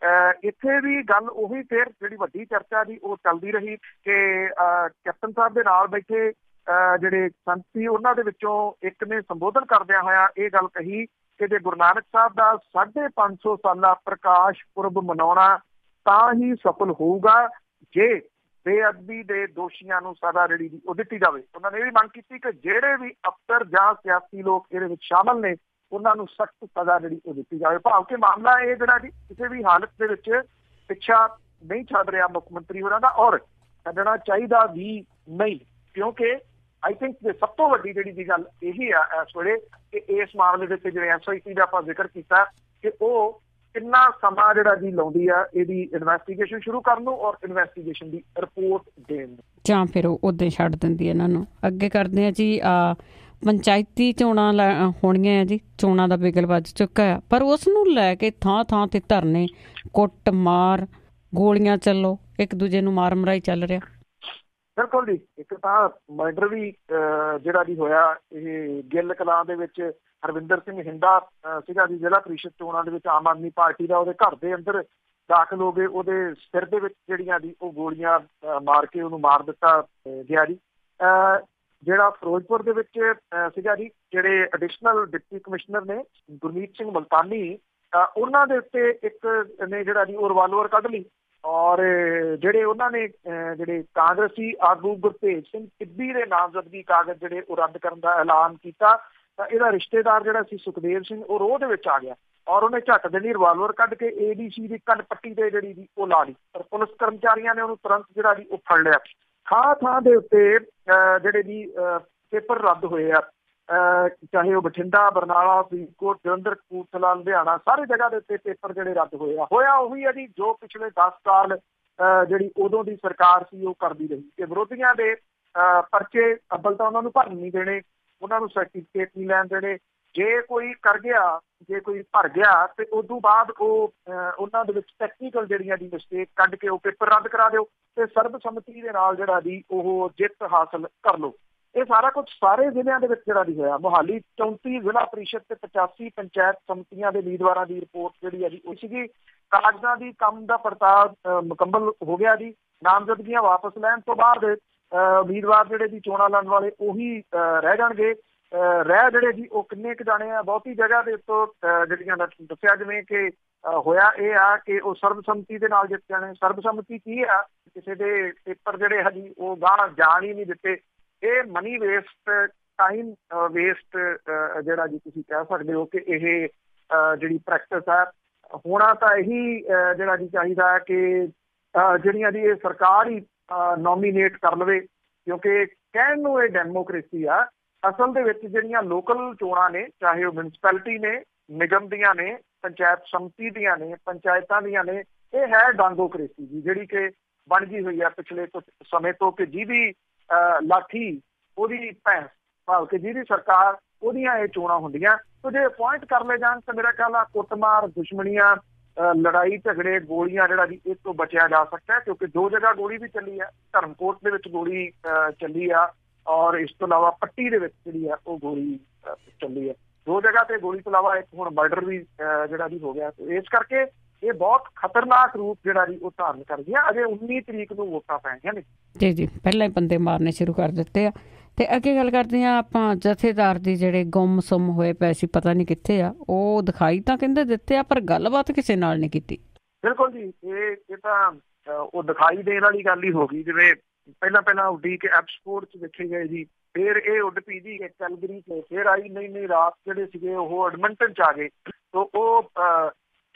S2: ਇੱਥੇ ਵੀ ਗੱਲ ਉਹੀ ਫਿਰ ਜਿਹੜੀ ਵੱਡੀ ਚਰਚਾ ਦੀ ਉਹ ਚੱਲਦੀ ਰਹੀ ਕਿ ਕੈਪਟਨ ਸਾਹਿਬ ਦੇ ਨਾਲ ਬੈਠੇ ਜਿਹੜੇ ਸੰਤ ਸੀ ਉਹਨਾਂ ਦੇ ਵਿੱਚੋਂ ਇੱਕ ਨੇ ਸੰਬੋਧਨ ਕਰਦਿਆਂ ਹੋਇਆ ਇਹ ਗੱਲ ਕਹੀ ਕਿ ਜੇ ਗੁਰੂ ਨਾਨਕ ਸਾਹਿਬ ਦਾ 550 ਸਾਲਾ ਪ੍ਰਕਾਸ਼ ਪੁਰਬ ਮਨਾਉਣਾ ਤਾਂ ਹੀ ਸਫਲ ਹੋਊਗਾ ਜੇ ਬੇਅਦਬੀ ਦੇ ਦੋਸ਼ੀਆਂ ਨੂੰ ਸਜ਼ਾ ਜਿਹੜੀ ਉਹ ਦਿੱਤੀ ਜਾਵੇ। ਉਹਨਾਂ ਨੇ ਇਹ ਵੀ ਮੰਗ ਕੀਤੀ ਕਿ ਜਿਹੜੇ ਵੀ ਅਫਸਰ ਜਾਂ ਸਿਆਸੀ ਲੋਕ ਇਹਦੇ ਵਿੱਚ ਸ਼ਾਮਲ ਨੇ ਉਹਨਾਂ ਨੂੰ ਸਖਤ ਸਜ਼ਾ ਜਿਹੜੀ ਉਹ ਦਿੱਤੀ ਜਾਵੇ। ਭਾਵ ਕਿ ਮਾਮਲਾ ਇਹ ਜਿਹੜਾ ਜੀ ਕਿਸੇ ਵੀ ਹਾਲਤ ਦੇ ਵਿੱਚ ਪਿੱਛਾ ਨਹੀਂ ਛੱਡ ਰਿਹਾ ਮੁੱਖ ਮੰਤਰੀ ਹੋਰਾਂ ਦਾ, ਔਰ ਛੱਡਣਾ ਚਾਹੀਦਾ ਵੀ ਨਹੀਂ, ਕਿਉਂਕਿ ਆਈ ਥਿੰਕ ਸਭ ਤੋਂ ਵੱਡੀ ਜਿਹੜੀ ਦੀ ਗੱਲ ਇਹੀ ਆ ਇਸ ਵੇਲੇ ਕਿ ਇਸ ਮਾਮਲੇ ਦੇ ਉੱਤੇ ਜਿਵੇਂ SIT ਦਾ ਆਪਾਂ ਜ਼ਿਕਰ ਕੀਤਾ ਕਿ ਉਹ ਕਿੰਨਾ ਸਮਾਂ ਜਿਹੜਾ ਜੀ ਲਾਉਂਦੀ ਆ ਇਹਦੀ ਇਨਵੈਸਟੀਗੇਸ਼ਨ ਸ਼ੁਰੂ ਕਰਨ ਨੂੰ ਔਰ ਇਨਵੈਸਟੀਗੇਸ਼ਨ ਦੀ ਰਿਪੋਰਟ ਦੇਣ ਨੂੰ, ਜਾਂ ਫਿਰ ਉਹ ਉਦਾਂ ਹੀ ਛੱਡ ਦਿੰਦੀ ਇਹਨਾਂ ਨੂੰ। ਅੱਗੇ ਕਰਦੇ ਆ ਜੀ ਪੰਚਾਇਤੀ ਚੋਣਾਂ ਹੋਣੀਆਂ ਆ ਜੀ, ਚੋਣਾਂ ਦਾ ਬਿਗਲ ਵੱਜ ਚੁੱਕਾ ਆ, ਪਰ ਉਸ ਨੂੰ ਲੈ ਕੇ ਥਾਂ ਥਾਂ ਤੇ ਧਰਨੇ, ਕੁੱਟ ਮਾਰ, ਗੋਲੀਆਂ ਚੱਲੋ, ਇੱਕ ਦੂਜੇ ਨੂੰ ਮਾਰ ਮਰਾਈ ਚੱਲ ਰਿਹਾ। ਬਿਲਕੁਲ ਜੀ, ਇੱਕ ਤਾਂ ਮਰਡਰ ਵੀ ਜਿਹੜਾ ਜੀ ਹੋਇਆ ਇਹ ਗਿੱਲ ਕਲਾਂ ਦੇ ਵਿੱਚ ਹਰਵਿੰਦਰ ਸਿੰਘ ਹਿੰਦਾ ਸੀਗਾ ਜੀ, ਜ਼ਿਲ੍ਹਾ ਪ੍ਰੀਸ਼ਦ ਚੋਣਾਂ ਦੇ ਵਿੱਚ ਆਮ ਆਦਮੀ ਪਾਰਟੀ ਦਾ, ਉਹਦੇ ਘਰ ਦੇ ਅੰਦਰ ਦਾਖਲ ਹੋ ਗਏ, ਉਹਦੇ ਸਿਰ ਦੇ ਵਿੱਚ ਜਿਹੜੀਆਂ ਜੀ ਉਹ ਗੋਲੀਆਂ ਮਾਰ ਕੇ ਉਹਨੂੰ ਮਾਰ ਦਿੱਤਾ ਗਿਆ ਜੀ। ਜਿਹੜਾ ਫਿਰੋਜ਼ਪੁਰ ਦੇ ਵਿੱਚ ਸੀਗਾ ਜੀ, ਜਿਹੜੇ ਐਡੀਸ਼ਨਲ ਡਿਪਟੀ ਕਮਿਸ਼ਨਰ ਨੇ ਗੁਰਮੀਤ ਸਿੰਘ ਮੁਲਤਾਨੀ, ਉਹਨਾਂ ਦੇ ਉੱਤੇ ਇੱਕ ਨੇ ਜਿਹੜਾ ਜੀ ਉਹ ਰਿਵਾਲਵਰ ਕੱਢ ਲਈ। ਔਰ ਜਿਹੜੇ ਉਹਨਾਂ ਨੇ ਜਿਹੜੇ ਕਾਂਗਰਸੀ ਆਗੂ ਗੁਰਤੇਜ ਸਿੰਘ ਟਿੱਬੀ ਦੇ ਨਾਮਜ਼ਦਗੀ ਕਾਗਜ਼ ਜਿਹੜੇ ਉਹ ਰੱਦ ਕਰਨ ਦਾ ਐਲਾਨ ਕੀਤਾ, ਤਾਂ ਇਹਦਾ ਰਿਸ਼ਤੇਦਾਰ ਜਿਹੜਾ ਸੀ ਸੁਖਦੇਵ ਸਿੰਘ, ਉਹ ਰੋਹ ਦੇ ਵਿੱਚ ਆ ਗਿਆ ਔਰ ਉਹਨੇ ਝੱਟ ਦੇ ਲਈ ਰਿਵਾਲਵਰ ਕੱਢ ਕੇ ADC ਦੀ ਕੰਨ ਪੱਟੀ ਤੇ ਜਿਹੜੀ ਜੀ ਉਹ ਲਾ ਲਈ। ਪਰ ਪੁਲਿਸ ਕਰਮਚਾਰੀਆਂ ਨੇ ਉਹਨੂੰ ਤੁਰੰਤ ਜਿਹੜਾ ਜੀ ਉਹ ਫੜ ਲਿਆ। ਥਾਂ ਥਾਂ ਦੇ ਉੱਤੇ ਜਿਹੜੇ ਜੀ ਪੇਪਰ ਰੱਦ ਹੋਏ ਆ, ਚਾਹੇ ਉਹ ਬਠਿੰਡਾ, ਬਰਨਾਲਾ, ਫਰੀਦਕੋਟ, ਜਲੰਧਰ, ਕਪੂਰਥਲਾ, ਲੁਧਿਆਣਾ, ਸਾਰੀ ਜਗ੍ਹਾ ਦੇ ਉੱਤੇ ਪੇਪਰ ਜਿਹੜੇ ਰੱਦ ਹੋਏ ਆ। ਹੋਇਆ ਉਹੀ ਹੈ ਜੀ ਜੋ ਪਿਛਲੇ 10 ਸਾਲ ਜਿਹੜੀ ਉਦੋਂ ਦੀ ਸਰਕਾਰ ਸੀ ਉਹ ਕਰਦੀ ਰਹੀ, ਕਿ ਵਿਰੋਧੀਆਂ ਦੇ ਪਰਚੇ ਅੱਬਲ ਤਾਂ ਉਹਨਾਂ ਨੂੰ ਭਰਨ ਨਹੀਂ ਦੇਣੇ, ਉਹਨਾਂ ਨੂੰ ਸਰਟੀਫਿਕੇਟ ਨਹੀਂ ਲੈਣ ਦੇਣੇ। ਜੇ ਕੋਈ ਕਰ ਗਿਆ, ਜੇ ਕੋਈ ਭਰ ਗਿਆ, ਤੇ ਉਦੋਂ ਬਾਅਦ ਉਹ ਉਹਨਾਂ ਦੇ ਵਿੱਚ ਟੈਕਨੀਕਲ ਜਿਹੜੀਆਂ ਦੀ ਮਿਸਟੇਕ ਕੱਢ ਕੇ ਉਹ ਪੇਪਰ ਰੱਦ ਕਰਾ ਦਿਓ ਤੇ ਸਰਬਸੰਮਤੀ ਦੇ ਨਾਲ ਜਿਹੜਾ ਦੀ ਉਹ ਜਿੱਤ ਹਾਸਲ ਕਰ ਲਓ। ਇਹ ਸਾਰਾ ਕੁਝ ਸਾਰੇ ਜ਼ਿਲ੍ਹਿਆਂ ਦੇ ਵਿੱਚ ਜਿਹੜਾ ਦੀ ਹੋਇਆ। ਮੁਹਾਲੀ 34 ਜ਼ਿਲ੍ਹਾ ਪ੍ਰੀਸ਼ਦ ਤੇ 85 ਪੰਚਾਇਤ ਸਮਿਤੀਆਂ ਦੇ ਉਮੀਦਵਾਰਾਂ ਦੀ ਰਿਪੋਰਟ ਜਿਹੜੀ ਹੈ ਜੀ ਉਹ ਸੀਗੀ। ਕਾਗਜ਼ਾਂ ਦੀ ਕੰਮ ਦਾ ਪੜਤਾਲ ਮੁਕੰਮਲ ਹੋ ਗਿਆ ਜੀ। ਨਾਮਜ਼ਦਗੀਆਂ ਵਾਪਸ ਲੈਣ ਤੋਂ ਬਾਅਦ ਉਮੀਦਵਾਰ ਜਿਹੜੇ ਦੀ ਚੋਣਾਂ ਲੜਨ ਵਾਲੇ ਉਹੀ ਰਹਿ ਜਾਣਗੇ। ਰਹਿ ਜਿਹੜੇ ਜੀ ਉਹ ਕਿੰਨੇ ਕੁ ਜਾਣੇ ਆ, ਬਹੁਤੀ ਜਗ੍ਹਾ ਦੇ ਉੱਤੋਂ ਜਿਹੜੀਆਂ ਦੱਸਿਆ ਜਿਵੇਂ ਕਿ ਹੋਇਆ ਇਹ ਆ ਕਿ ਉਹ ਸਰਬਸੰਮਤੀ ਦੇ ਨਾਲ ਜਿੱਤ ਜਾਣੇ। ਸਰਬਸੰਮਤੀ ਕੀ ਆ, ਕਿਸੇ ਦੇ ਪੇਪਰ ਜਿਹੜੇ ਹੈ ਜੀ ਉਹ ਗਾਹ ਜਾਣ ਹੀ ਨਹੀਂ ਦਿੱਤੇ। ਇਹ ਮਨੀ ਵੇਸਟ, ਟਾਈਮ ਵੇਸਟ ਜਿਹੜਾ ਜੀ ਤੁਸੀਂ ਕਹਿ ਸਕਦੇ ਹੋ ਕਿ ਇਹ ਜਿਹੜੀ ਪ੍ਰੈਕਟਿਸ ਹੈ। ਹੋਣਾ ਤਾਂ ਇਹੀ ਜਿਹੜਾ ਜੀ ਚਾਹੀਦਾ ਕਿ ਜਿਹੜੀਆਂ ਜੀ ਇਹ ਸਰਕਾਰ ਹੀ ਨੋਮੀਨੇਟ ਕਰ ਲਵੇ, ਕਿਉਂਕਿ ਕਹਿਣ ਨੂੰ ਇਹ ਡੈਮੋਕ੍ਰੇਸੀ ਆ, ਅਸਲ ਦੇ ਵਿੱਚ ਜਿਹੜੀਆਂ ਲੋਕਲ ਚੋਣਾਂ ਨੇ, ਚਾਹੇ ਉਹ ਮਿਊਨਿਸਪੈਲਿਟੀ ਨੇ, ਨਿਗਮ ਦੀਆਂ ਨੇ, ਪੰਚਾਇਤ ਸਮਿਤੀ ਦੀਆਂ ਨੇ, ਪੰਚਾਇਤਾਂ ਦੀਆਂ ਨੇ, ਇਹ ਹੈ ਡਾਂਗੋਕ੍ਰੇਸੀ ਜੀ, ਜਿਹੜੀ ਕਿ ਬਣ ਗਈ ਹੋਈ ਆ ਪਿਛਲੇ ਕੁਝ ਸਮੇਂ ਤੋਂ, ਕਿ ਜਿਹਦੀ ਲਾਠੀ ਉਹਦੀ ਭੈਂਸ, ਭਾਵ ਕਿ ਜਿਹਦੀ ਸਰਕਾਰ ਉਹਦੀਆਂ ਇਹ ਚੋਣਾਂ ਹੁੰਦੀਆਂ। ਤੋ ਜੇ ਅਪੁਆਇੰਟ ਕਰ ਲਏ ਜਾਣ ਤਾਂ ਮੇਰਾ ਖਿਆਲ ਆ ਕੁੱਟਮਾਰ, ਦੁਸ਼ਮਣੀਆਂ, ਲੜਾਈ ਝਗੜੇ, ਗੋਲੀਆਂ ਜਿਹੜਾ ਜੀ ਇਹ ਤੋਂ ਬਚਿਆ ਜਾ ਸਕਦਾ, ਕਿਉਂਕਿ 2 ਜਗ੍ਹਾ ਗੋਲੀ ਵੀ ਚੱਲੀ ਆ। ਧਰਮਕੋਟ ਦੇ ਵਿੱਚ ਗੋਲੀ ਚੱਲੀ ਆ ਔਰ ਇਸ ਤੋਂ ਇਲਾਵਾ ਪੱਟੀ ਦੇ ਵਿੱਚ ਜਿਹੜੀ ਆ ਉਹ ਗੋਲੀ ਚੱਲੀ ਆ। 2 ਜਗ੍ਹਾ ਤੇ ਗੋਲੀ ਤੋਂ ਇਲਾਵਾ ਇੱਕ ਹੁਣ ਮਰਡਰ ਵੀ ਜਿਹੜਾ ਜੀ ਹੋ ਗਿਆ। ਇਸ ਕਰਕੇ ਇਹ ਬਹੁਤ ਖਤਰਨਾਕ ਰੂਪ ਜਿਹੜਾ ਜੀ ਉਹ ਧਾਰਨ ਕਰਦੀ ਆ। ਅਜੇ 19 ਤਰੀਕ ਨੂੰ ਵੋਟਾਂ ਪੈਣੀਆਂ ਨੇ
S1: ਜੀ। ਜੀ ਪਹਿਲਾਂ ਹੀ ਬੰਦੇ ਮਾਰਨੇ ਸ਼ੁਰੂ ਕਰ ਦਿੱਤੇ ਆ। ਤੇ ਅੱਗੇ ਗੱਲ ਕਰਦੇ ਹਾਂ ਆਪਾਂ ਜਥੇਦਾਰ ਦੀ, ਜਿਹੜੇ ਗੁੰਮ ਸੁੰਮ ਹੋਏ ਪਏ ਸੀ, ਪਤਾ ਨਹੀਂ ਕਿੱਥੇ ਆ, ਉਹ ਦਿਖਾਈ ਤਾਂ ਕਹਿੰਦੇ ਦਿੱਤੇ ਆ ਪਰ ਗੱਲਬਾਤ ਕਿਸੇ ਨਾਲ ਨਹੀਂ ਕੀਤੀ।
S2: ਬਿਲਕੁਲ ਜੀ, ਇਹ ਤਾਂ ਉਹ ਦਿਖਾਈ ਦੇਣ ਵਾਲੀ ਗੱਲ ਹੀ ਹੋ ਗਈ। ਜਿਵੇਂ ਪਹਿਲਾਂ ਉੱਡੀ ਕੇ ਐਪਸਪੋਰਟ 'ਚ ਦੇਖੇ ਗਏ ਜੀ, ਫਿਰ ਇਹ ਉੱਡ ਪੀ ਜੀ ਕੈਲਗਰੀ 'ਚ, ਫਿਰ ਆਈ ਨਹੀਂ ਰਾਤ ਜਿਹੜੇ ਸੀਗੇ ਉਹ ਐਡਮਿੰਟਨ 'ਚ ਆ ਗਏ। ਤੋ ਉਹ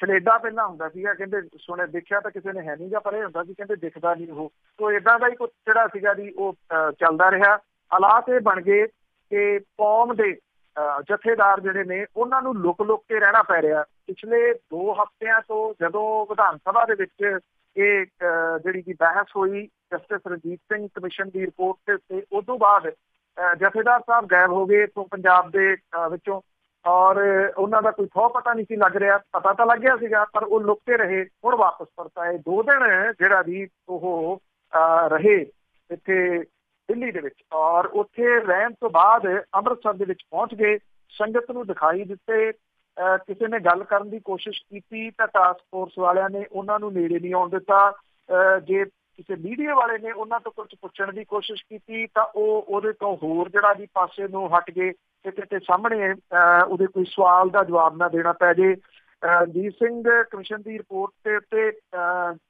S2: ਕੈਨੇਡਾ ਪਹਿਲਾਂ ਹੁੰਦਾ ਸੀਗਾ, ਕਹਿੰਦੇ ਸੁਣਿਆ ਦੇਖਿਆ ਤਾਂ ਕਿਸੇ ਨੇ ਹੈ ਨਹੀਂ ਗਾ, ਪਰ ਇਹ ਹੁੰਦਾ ਸੀ ਕਹਿੰਦੇ ਦਿਖਦਾ ਨਹੀਂ ਉਹ। ਤੋ ਏਦਾਂ ਦਾ ਹੀ ਕੁਛ ਜਿਹੜਾ ਸੀਗਾ ਜੀ ਉਹ ਚੱਲਦਾ ਰਿਹਾ। ਹਾਲਾਤ ਇਹ ਬਣ ਗਏ ਕਿ ਕੌਮ ਦੇ ਜਥੇਦਾਰ ਜਿਹੜੇ ਨੇ ਉਹਨਾਂ ਨੂੰ ਲੁਕ ਕੇ ਰਹਿਣਾ ਪੈ ਰਿਹਾ। ਪਿਛਲੇ 2 ਹਫ਼ਤਿਆਂ ਤੋਂ ਜਦੋਂ ਵਿਧਾਨ ਸਭਾ ਦੇ ਵਿੱਚ ਇਹ ਜਿਹੜੀ ਕਿ ਬਹਿਸ ਹੋਈ ਜਸਟਿਸ ਰਣਜੀਤ ਸਿੰਘ ਕਮਿਸ਼ਨ ਦੀ ਰਿਪੋਰਟ ਦੇ ਉੱਤੇ, ਉਸ ਤੋਂ ਬਾਅਦ ਜਥੇਦਾਰ ਸਾਹਿਬ ਗਾਇਬ ਹੋ ਗਏ ਇੱਥੋਂ ਪੰਜਾਬ ਦੇ ਵਿੱਚੋਂ, ਔਰ ਉਹਨਾਂ ਦਾ ਕੋਈ ਥੋਹ ਪਤਾ ਨਹੀਂ ਸੀ ਲੱਗ ਰਿਹਾ। ਪਤਾ ਤਾਂ ਲੱਗ ਗਿਆ ਸੀਗਾ ਪਰ ਉਹ ਲੁਕ ਕੇ ਰਹੇ। ਹੁਣ ਵਾਪਸ ਪਰਤ ਆਏ। 2 ਦਿਨ ਜਿਹੜਾ ਜੀ ਉਹ ਰਹੇ ਇੱਥੇ ਦਿੱਲੀ ਦੇ ਵਿੱਚ, ਔਰ ਉੱਥੇ ਰਹਿਣ ਤੋਂ ਬਾਅਦ ਅੰਮ੍ਰਿਤਸਰ ਦੇ ਵਿੱਚ ਪਹੁੰਚ ਗਏ, ਸੰਗਤ ਨੂੰ ਦਿਖਾਈ ਦਿੱਤੇ। ਕਿਸੇ ਨੇ ਗੱਲ ਕਰਨ ਦੀ ਕੋਸ਼ਿਸ਼ ਕੀਤੀ ਤਾਂ ਟਾਸਕ ਫੋਰਸ ਵਾਲਿਆਂ ਨੇ ਉਹਨਾਂ ਨੂੰ ਨੇੜੇ ਨਹੀਂ ਆਉਣ ਦਿੱਤਾ। ਜੇ ਕਿਸੇ ਮੀਡੀਆ ਵਾਲੇ ਨੇ ਉਹਨਾਂ ਤੋਂ ਕੁਝ ਪੁੱਛਣ ਦੀ ਕੋਸ਼ਿਸ਼ ਕੀਤੀ ਤਾਂ ਉਹ ਉਹਦੇ ਤੋਂ ਹੋਰ ਜਿਹੜਾ ਜੀ ਪਾਸੇ ਨੂੰ ਹਟ ਗਏ ਕਿ ਕਿਤੇ ਸਾਹਮਣੇ ਉਹਦੇ ਕੋਈ ਸਵਾਲ ਦਾ ਜਵਾਬ ਨਾ ਦੇਣਾ ਪੈ ਜੇ। ਰਣਜੀਤ ਸਿੰਘ ਕਮਿਸ਼ਨ ਦੀ ਰਿਪੋਰਟ ਦੇ ਉੱਤੇ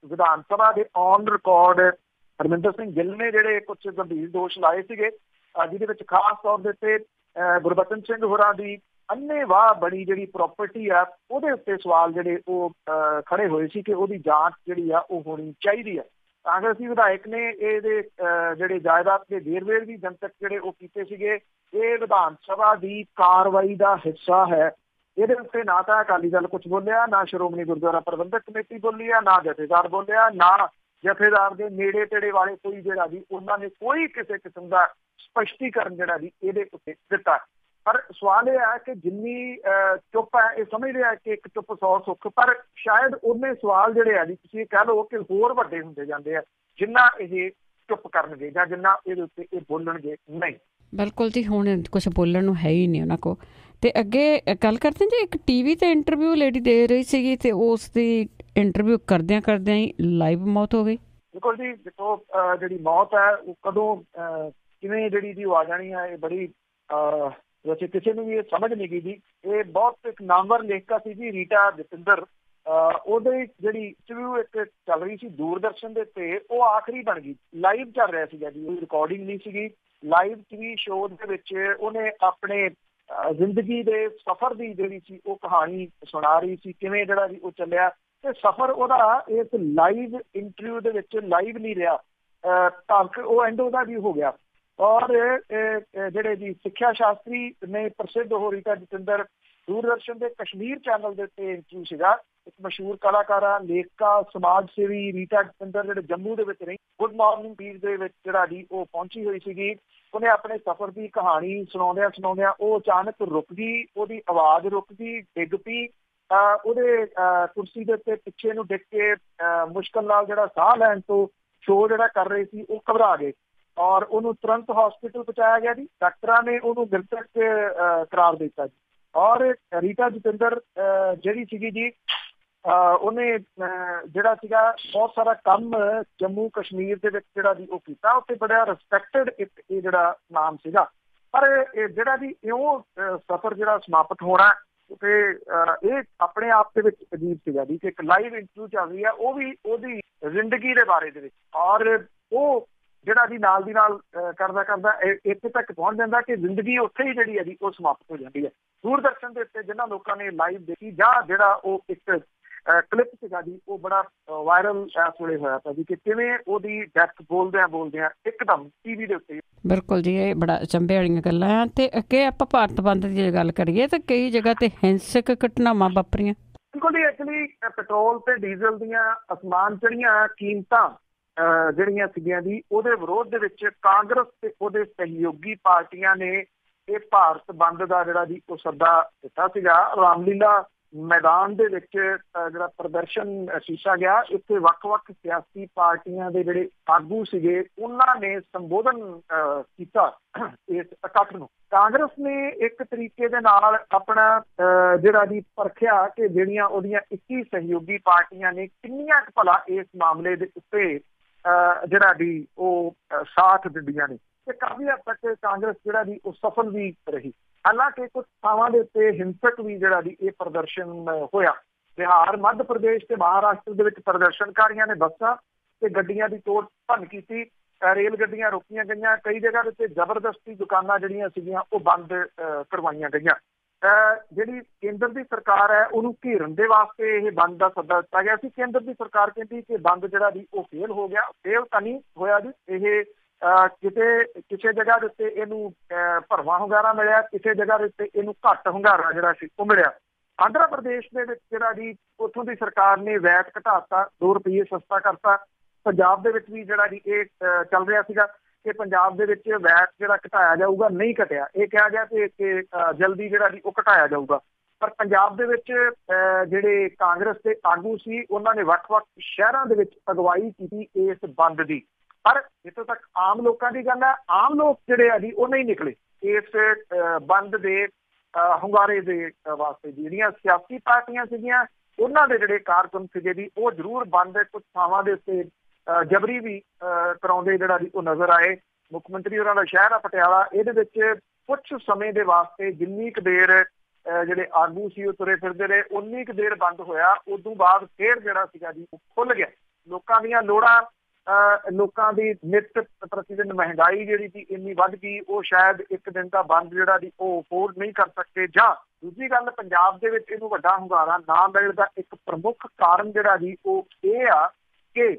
S2: ਵਿਧਾਨ ਸਭਾ ਦੇ ਔਨ ਰਿਕਾਰਡ ਹਰਮਿੰਦਰ ਸਿੰਘ ਗਿੱਲ ਨੇ ਜਿਹੜੇ ਕੁਝ ਗੰਭੀਰ ਦੋਸ਼ ਲਾਏ ਸੀਗੇ, ਜਿਹਦੇ ਵਿੱਚ ਖਾਸ ਤੌਰ ਦੇ ਉੱਤੇ ਗੁਰਬਚਨ ਸਿੰਘ ਹੋਰਾਂ ਦੀ ਅੰਨ੍ਹੇਵਾਹ ਬਣੀ ਜਿਹੜੀ ਪ੍ਰਾਪਰਟੀ ਆ ਉਹਦੇ ਉੱਤੇ ਸਵਾਲ ਜਿਹੜੇ ਉਹ ਖੜੇ ਹੋਏ ਸੀ ਕਿ ਉਹਦੀ ਜਾਂਚ ਜਿਹੜੀ ਆ ਉਹ ਹੋਣੀ ਚਾਹੀਦੀ ਆ। ਕਾਂਗਰਸੀ ਵਿਧਾਇਕ ਨੇ ਇਹਦੇ ਜਿਹੜੇ ਜਾਇਦਾਦ ਦੇ ਵੇਰਵੇ ਵੀ ਜਨਤਕ ਜਿਹੜੇ ਉਹ ਕੀਤੇ ਸੀਗੇ। ਇਹ ਵਿਧਾਨ ਸਭਾ ਦੀ ਕਾਰਵਾਈ ਦਾ ਹਿੱਸਾ ਹੈ। ਇਹਦੇ ਉੱਤੇ ਨਾ ਤਾਂ ਅਕਾਲੀ ਦਲ ਕੁਝ ਬੋਲਿਆ, ਨਾ ਸ਼੍ਰੋਮਣੀ ਗੁਰਦੁਆਰਾ ਪ੍ਰਬੰਧਕ ਕਮੇਟੀ ਬੋਲੀ ਆ, ਨਾ ਜਥੇਦਾਰ ਬੋਲਿਆ, ਨਾ ਜਥੇਦਾਰ ਦੇ ਨੇੜੇ ਤੇੜੇ ਵਾਲੇ ਕੋਈ ਜਿਹੜਾ ਜੀ ਉਹਨਾਂ ਨੇ ਕੋਈ ਕਿਸੇ ਕਿਸਮ ਦਾ ਸਪਸ਼ਟੀਕਰਨ ਜਿਹੜਾ ਜੀ ਇਹਦੇ ਉੱਤੇ ਦਿੱਤਾ। ਪਰ ਸਵਾਲ ਇਹ ਹੈ ਕਿ ਜਿੰਨੀ ਚੁੱਪ ਹੈ, ਇਹ ਸਮਝ ਰਿਹਾ ਕਿ ਇੱਕ ਚੁੱਪ 100 ਸੁੱਖ, ਪਰ ਸ਼ਾਇਦ ਉਹਨੇ ਸਵਾਲ ਜਿਹੜੇ ਆ ਜੀ ਤੁਸੀਂ ਕਹਿ ਲਓ ਕਿ ਹੋਰ ਵੱਡੇ ਹੁੰਦੇ ਜਾਂਦੇ ਆ ਜਿੰਨਾ ਇਹ ਚੁੱਪ ਕਰਨਗੇ ਜਾਂ ਜਿੰਨਾ ਇਹਦੇ ਉੱਤੇ ਇਹ ਬੋਲਣਗੇ ਨਹੀਂ।
S1: ਬਿਲਕੁਲ ਜੀ, ਹੁਣ ਕੁਛ ਬੋਲਣ ਨੂੰ ਹੈ ਹੀ ਨਹੀਂ ਉਹਨਾਂ ਕੋਲ। ਤੇ ਅੱਗੇ ਗੱਲ ਕਰਦੇ ਜੀ, ਇੱਕ TV ਤੇ ਇੰਟਰਵਿਊ ਲੇਡੀ ਦੇ ਰਹੀ ਸੀਗੀ ਤੇ ਉਸ ਦੀ ਇੰਟਰਵਿਊ ਕਰਦਿਆਂ ਹੀ ਲਾਈਵ ਮੌਤ ਹੋ ਗਈ।
S2: ਬਿਲਕੁਲ ਜੀ, ਦੇਖੋ ਜਿਹੜੀ ਮੌਤ ਹੈ ਉਹ ਕਦੋਂ ਕਿਵੇਂ ਜਿਹੜੀ ਜੀ ਉਹ ਆ ਜਾਣੀ ਹੈ, ਇਹ ਬੜੀ ਵੈਸੇ ਕਿਸੇ ਨੂੰ ਵੀ ਇਹ ਸਮਝ ਨਹੀਂ ਗਈ ਜੀ। ਇਹ ਬਹੁਤ ਇੱਕ ਨਾਮਵਰ ਲੇਖਕਾ ਸੀ ਜੀ ਰੀਟਾ ਜਤਿੰਦਰ, ਉਹਦੇ ਜਿਹੜੀ ਇੰਟਰਵਿਊ ਇੱਕ ਚੱਲ ਰਹੀ ਸੀ ਦੂਰਦਰਸ਼ਨ ਦੇ ਉੱਤੇ, ਉਹ ਆਖਰੀ ਬਣ ਗਈ, ਲਾਈਵ ਚੱਲ ਰਿਹਾ ਸੀਗਾ ਜੀ, ਉਹ ਰਿਕਾਰਡਿੰਗ ਨਹੀਂ ਸੀਗੀ, ਲਾਈਵ ਟੀਵੀ ਸ਼ੋਅ ਦੇ ਵਿੱਚ ਉਹਨੇ ਆਪਣੇ ਜ਼ਿੰਦਗੀ ਦੇ ਸਫ਼ਰ ਦੀ ਜਿਹੜੀ ਸੀ ਉਹ ਕਹਾਣੀ ਸੁਣਾ ਰਹੀ ਸੀ, ਕਿਵੇਂ ਜਿਹੜਾ ਜੀ ਉਹ ਚੱਲਿਆ। ਤੇ ਸਫ਼ਰ ਉਹਦਾ ਇਸ ਲਾਈਵ ਇੰਟਰਵਿਊ ਦੇ ਵਿੱਚ ਲਾਈਵ ਨਹੀਂ ਰਿਹਾ, ਉਹ ਐਂਡ ਉਹਦਾ ਵੀ ਹੋ ਗਿਆ। ਔਰ ਜਿਹੜੇ ਜੀ ਸਿੱਖਿਆ ਸ਼ਾਸਤਰੀ ਨੇ ਪ੍ਰਸਿੱਧ ਉਹ ਰੀਟਾ ਜਤਿੰਦਰ, ਦੂਰਦਰਸ਼ਨ ਦੇ ਕਸ਼ਮੀਰ ਚੈਨਲ ਦੇ ਉੱਤੇ ਇੰਟਰਵਿਊ ਸੀਗਾ। ਇੱਕ ਮਸ਼ਹੂਰ ਕਲਾਕਾਰਾ, ਲੇਖਕਾ, ਸਮਾਜ ਸੇਵੀ ਰੀਟਾ ਜਤਿੰਦਰ ਜਿਹੜੇ ਜੰਮੂ ਦੇ ਵਿੱਚ ਰਹੀ, ਗੁੱਡ ਮਾਰਨਿੰਗ ਪੀਸ ਦੇ ਵਿੱਚ ਜਿਹੜਾ ਜੀ ਉਹ ਪਹੁੰਚੀ ਹੋਈ ਸੀਗੀ। ਉਹਨੇ ਆਪਣੇ ਸਫ਼ਰ ਦੀ ਕਹਾਣੀ ਸੁਣਾਉਂਦਿਆਂ ਉਹ ਅਚਾਨਕ ਰੁਕ ਗਈ, ਉਹਦੀ ਆਵਾਜ਼ ਰੁਕ ਗਈ, ਡਿੱਗ ਪਈ। ਉਹਦੇ ਕੁਰਸੀ ਦੇ ਉੱਤੇ ਪਿੱਛੇ ਨੂੰ ਡਿੱਗ ਕੇ ਮੁਸ਼ਕਲ ਨਾਲ ਜਿਹੜਾ ਸਾਹ ਲੈਣ ਤੋਂ ਸ਼ੋਅ ਜਿਹੜਾ ਕਰ ਰਹੇ ਸੀ ਉਹ ਘਬਰਾ ਗਏ ਔਰ ਉਹਨੂੰ ਤੁਰੰਤ ਹਸਪੀਟਲ ਪਹੁੰਚਾਇਆ ਗਿਆ ਜੀ। ਡਾਕਟਰਾਂ ਨੇ ਉਹਨੂੰ ਮ੍ਰਿਤਕ ਕਰਾਰ ਦਿੱਤਾ ਜੀ। ਔਰ ਰੀਟਾ ਜਤਿੰਦਰ ਜਿਹੜੀ ਸੀਗੀ ਜੀ, ਉਹਨੇ ਜਿਹੜਾ ਸੀਗਾ ਬਹੁਤ ਸਾਰਾ ਕੰਮ ਜੰਮੂ ਕਸ਼ਮੀਰ ਦੇ ਵਿੱਚ ਜਿਹੜਾ ਜੀ ਉਹ ਕੀਤਾ, ਉੱਥੇ ਬੜਾ ਰਿਸਪੈਕਟਡ ਇੱਕ ਇਹ ਜਿਹੜਾ ਨਾਮ ਸੀਗਾ। ਪਰ ਜਿਹੜਾ ਜੀ ਇਉਂ ਸਫ਼ਰ ਜਿਹੜਾ ਸਮਾਪਤ ਹੋਣਾ ਤੇ ਇਹ ਆਪਣੇ ਆਪ ਦੇ ਵਿੱਚ ਅਜੀਬ ਸੀਗਾ ਜੀ ਕਿ ਇੱਕ ਲਾਈਵ ਇੰਟਰਵਿਊ ਚੱਲ ਰਹੀ ਆ, ਉਹ ਵੀ ਉਹਦੀ ਜ਼ਿੰਦਗੀ ਦੇ ਬਾਰੇ ਦੇ ਵਿੱਚ, ਔਰ ਉਹ ਜਿਹੜਾ ਜੀ ਨਾਲ ਦੀ ਨਾਲ ਕਰਦਾ ਇੱਥੇ ਤੱਕ ਪਹੁੰਚ ਜਾਂਦਾ ਕਿ ਜ਼ਿੰਦਗੀ ਉੱਥੇ ਹੀ ਜਿਹੜੀ ਹੈ ਜੀ ਉਹ ਸਮਾਪਤ ਹੋ ਜਾਂਦੀ ਹੈ। ਦੂਰਦਰਸ਼ਨ ਦੇ ਉੱਤੇ ਜਿਨ੍ਹਾਂ ਲੋਕਾਂ ਨੇ ਲਾਈਵ ਦੇਖੀ ਜਾਂ ਜਿਹੜਾ ਉਹ ਇੱਕ ਕਲਿੱਪ ਸੀਗਾ ਜੀ ਉਹ ਬੜਾ ਵਾਇਰਲ ਇਸ ਵੇਲੇ ਹੋਇਆ ਤਾਂ ਜੀ ਕਿ ਕਿਵੇਂ ਉਹਦੀ ਡੈਥ ਬੋਲਦਿਆਂ ਇੱਕਦਮ ਟੀਵੀ ਦੇ ਉੱਤੇ।
S1: ਬਿਲਕੁਲ ਜੀ, ਇਹ ਬੜਾ ਅਚੰਭੇ ਵਾਲੀਆਂ ਗੱਲਾਂ ਆ। ਤੇ ਅੱਗੇ ਆਪਾਂ ਭਾਰਤ ਬੰਦ ਦੀ ਜੇ ਗੱਲ ਕਰੀਏ ਤਾਂ ਕਈ ਜਗ੍ਹਾ ਤੇ ਹਿੰਸਕ ਘਟਨਾਵਾਂ ਵਾਪਰੀਆਂ।
S2: ਬਿਲਕੁਲ ਜੀ, ਐਕਚੁਅਲੀ ਪੈਟਰੋਲ ਤੇ ਡੀਜ਼ਲ ਦੀਆਂ ਅਸਮਾਨ ਚੜੀਆਂ ਕੀਮਤਾਂ ਜਿਹੜੀਆਂ ਸੀਗੀਆਂ ਜੀ, ਉਹਦੇ ਵਿਰੋਧ ਦੇ ਵਿੱਚ ਕਾਂਗਰਸ ਤੇ ਉਹਦੇ ਸਹਿਯੋਗੀ ਪਾਰਟੀਆਂ ਨੇ ਇਹ ਭਾਰਤ ਬੰਦ ਦਾ ਜਿਹੜਾ ਜੀ ਉਹ ਸੱਦਾ ਦਿੱਤਾ ਸੀਗਾ। ਰਾਮਲੀਲਾ ਮੈਦਾਨ ਦੇ ਵਿੱਚ ਜਿਹੜਾ ਪ੍ਰਦਰਸ਼ਨ ਕੀਤਾ ਗਿਆ, ਇੱਥੇ ਵੱਖ-ਵੱਖ ਸਿਆਸੀ ਪਾਰਟੀਆਂ ਦੇ ਜਿਹੜੇ ਆਗੂ ਸੀਗੇ ਉਹਨਾਂ ਨੇ ਸੰਬੋਧਨ ਕੀਤਾ ਇਸ ਇਕੱਠ ਨੂੰ। ਕਾਂਗਰਸ ਨੇ ਇੱਕ ਤਰੀਕੇ ਦੇ ਨਾਲ ਆਪਣਾ ਜਿਹੜਾ ਜੀ ਪਰਖਿਆ ਕਿ ਜਿਹੜੀਆਂ ਉਹਦੀਆਂ 21 ਸਹਿਯੋਗੀ ਪਾਰਟੀਆਂ ਨੇ ਕਿੰਨੀਆਂ ਕੁ ਭਲਾ ਇਸ ਮਾਮਲੇ ਦੇ ਉੱਤੇ ਜਿਹੜਾ ਜੀ ਉਹ ਸਾਥ ਦਿੰਦੀਆਂ ਨੇ, ਤੇ ਕਾਫੀ ਹੱਦ ਤੱਕ ਕਾਂਗਰਸ ਜਿਹੜਾ ਜੀ ਉਹ ਸਫਲ ਵੀ ਰਹੀ। ਹਾਲਾਂਕਿ ਕੁਝ ਥਾਵਾਂ ਦੇ ਉੱਤੇ ਹਿੰਸਕ ਵੀ ਜਿਹੜਾ ਜੀ ਇਹ ਪ੍ਰਦਰਸ਼ਨ ਹੋਇਆ। ਬਿਹਾਰ, ਮੱਧ ਪ੍ਰਦੇਸ਼ ਤੇ ਮਹਾਰਾਸ਼ਟਰ ਦੇ ਵਿੱਚ ਪ੍ਰਦਰਸ਼ਨਕਾਰੀਆਂ ਨੇ ਬੱਸਾਂ ਤੇ ਗੱਡੀਆਂ ਦੀ ਤੋੜ ਭੰਨ ਕੀਤੀ, ਰੇਲ ਗੱਡੀਆਂ ਰੋਕੀਆਂ ਗਈਆਂ, ਕਈ ਜਗ੍ਹਾ ਦੇ ਉੱਤੇ ਜ਼ਬਰਦਸਤੀ ਦੁਕਾਨਾਂ ਜਿਹੜੀਆਂ ਸੀਗੀਆਂ ਉਹ ਬੰਦ ਕਰਵਾਈਆਂ ਗਈਆਂ। ਜਿਹੜੀ ਕੇਂਦਰ ਦੀ ਸਰਕਾਰ ਹੈ ਉਹਨੂੰ ਘੇਰਨ ਦੇ ਵਾਸਤੇ ਇਹ ਬੰਦ ਦਾ ਸੱਦਾ ਦਿੱਤਾ ਗਿਆ ਸੀ। ਕੇਂਦਰ ਦੀ ਸਰਕਾਰ ਕਹਿੰਦੀ ਕਿ ਬੰਦ ਜਿਹੜਾ ਜੀ ਉਹ ਫੇਲ ਹੋ ਗਿਆ। ਫੇਲ ਤਾਂ ਨਹੀਂ ਹੋਇਆ ਜੀ, ਇਹ ਕਿਸੇ ਜਗ੍ਹਾ ਦੇ ਉੱਤੇ ਇਹਨੂੰ ਭਰਵਾਂ ਹੁੰਗਾਰਾ ਮਿਲਿਆ, ਕਿਸੇ ਜਗ੍ਹਾ ਦੇ ਉੱਤੇ ਇਹਨੂੰ ਘੱਟ ਹੁੰਗਾਰਾ ਜਿਹੜਾ ਸੀ ਉਹ ਮਿਲਿਆ। ਆਂਧਰਾ ਪ੍ਰਦੇਸ਼ ਦੇ ਵਿੱਚ ਜਿਹੜਾ ਜੀ ਉੱਥੋਂ ਦੀ ਸਰਕਾਰ ਨੇ ਵੈਟ ਘਟਾਤਾ, 2 ਰੁਪਏ ਸਸਤਾ ਕਰਤਾ। ਪੰਜਾਬ ਦੇ ਵਿੱਚ ਵੀ ਜਿਹੜਾ ਜੀ ਇਹ ਚੱਲ ਰਿਹਾ ਸੀਗਾ ਕਿ ਪੰਜਾਬ ਦੇ ਵਿੱਚ ਵੈਟ ਜਿਹੜਾ ਘਟਾਇਆ ਜਾਊਗਾ, ਨਹੀਂ ਘਟਿਆ। ਇਹ ਕਿਹਾ ਗਿਆ ਕਿ ਜਲਦੀ ਜਿਹੜਾ ਜੀ ਉਹ ਘਟਾਇਆ ਜਾਊਗਾ। ਪਰ ਪੰਜਾਬ ਦੇ ਵਿੱਚ ਜਿਹੜੇ ਕਾਂਗਰਸ ਦੇ ਆਗੂ ਸੀ ਉਹਨਾਂ ਨੇ ਵੱਖ-ਵੱਖ ਸ਼ਹਿਰਾਂ ਦੇ ਵਿੱਚ ਅਗਵਾਈ ਕੀਤੀ ਇਸ ਬੰਦ ਦੀ। ਪਰ ਜਿੱਥੋਂ ਤੱਕ ਆਮ ਲੋਕਾਂ ਦੀ ਗੱਲ ਹੈ, ਆਮ ਲੋਕ ਜਿਹੜੇ ਆ ਜੀ ਉਹ ਨਹੀਂ ਨਿਕਲੇ ਇਸ ਬੰਦ ਦੇ ਹੁੰਗਾਰੇ ਦੇ ਵਾਸਤੇ। ਜਿਹੜੀਆਂ ਸਿਆਸੀ ਪਾਰਟੀਆਂ ਸੀਗੀਆਂ ਉਹਨਾਂ ਦੇ ਜਿਹੜੇ ਕਾਰਕੁਨ ਸੀਗੇ ਜੀ ਉਹ ਜ਼ਰੂਰ ਬੰਦ ਕੁਝ ਥਾਵਾਂ ਦੇ ਉੱਤੇ ਜਬਰੀ ਵੀ ਕਰਾਉਂਦੇ ਜਿਹੜਾ ਜੀ ਉਹ ਨਜ਼ਰ ਆਏ। ਮੁੱਖ ਮੰਤਰੀ ਉਹਨਾਂ ਦਾ ਸ਼ਹਿਰ ਆ ਪਟਿਆਲਾ, ਇਹਦੇ ਵਿੱਚ ਕੁਝ ਸਮੇਂ ਦੇ ਵਾਸਤੇ ਜਿੰਨੀ ਕੁ ਦੇਰ ਜਿਹੜੇ ਆਗੂ ਸੀ ਉਹ ਤੁਰੇ ਫਿਰਦੇ ਰਹੇ ਉਨੀ ਕੁ ਦੇਰ ਬੰਦ ਹੋਇਆ। ਉਦੋਂ ਬਾਅਦ ਫੇਰ ਜਿਹੜਾ ਸੀਗਾ ਜੀ ਉਹ ਖੁੱਲ ਗਿਆ। ਲੋਕਾਂ ਦੀਆਂ ਲੋੜਾਂ, ਲੋਕਾਂ ਦੀ ਨਿੱਤ ਪ੍ਰਤੀ ਦਿਨ ਮਹਿੰਗਾਈ ਜਿਹੜੀ ਸੀ ਇੰਨੀ ਵੱਧ ਗਈ, ਉਹ ਸ਼ਾਇਦ ਇੱਕ ਦਿਨ ਦਾ ਬੰਦ ਜਿਹੜਾ ਜੀ ਉਹ ਅਫੋਰਡ ਨਹੀਂ ਕਰ ਸਕਦੇ। ਜਾਂ ਦੂਜੀ ਗੱਲ, ਪੰਜਾਬ ਦੇ ਵਿੱਚ ਇਹਨੂੰ ਵੱਡਾ ਹੁੰਗਾਰਾ ਨਾ ਮਿਲਣ ਦਾ ਇੱਕ ਪ੍ਰਮੁੱਖ ਕਾਰਨ ਜਿਹੜਾ ਜੀ ਉਹ ਇਹ ਆ ਕਿ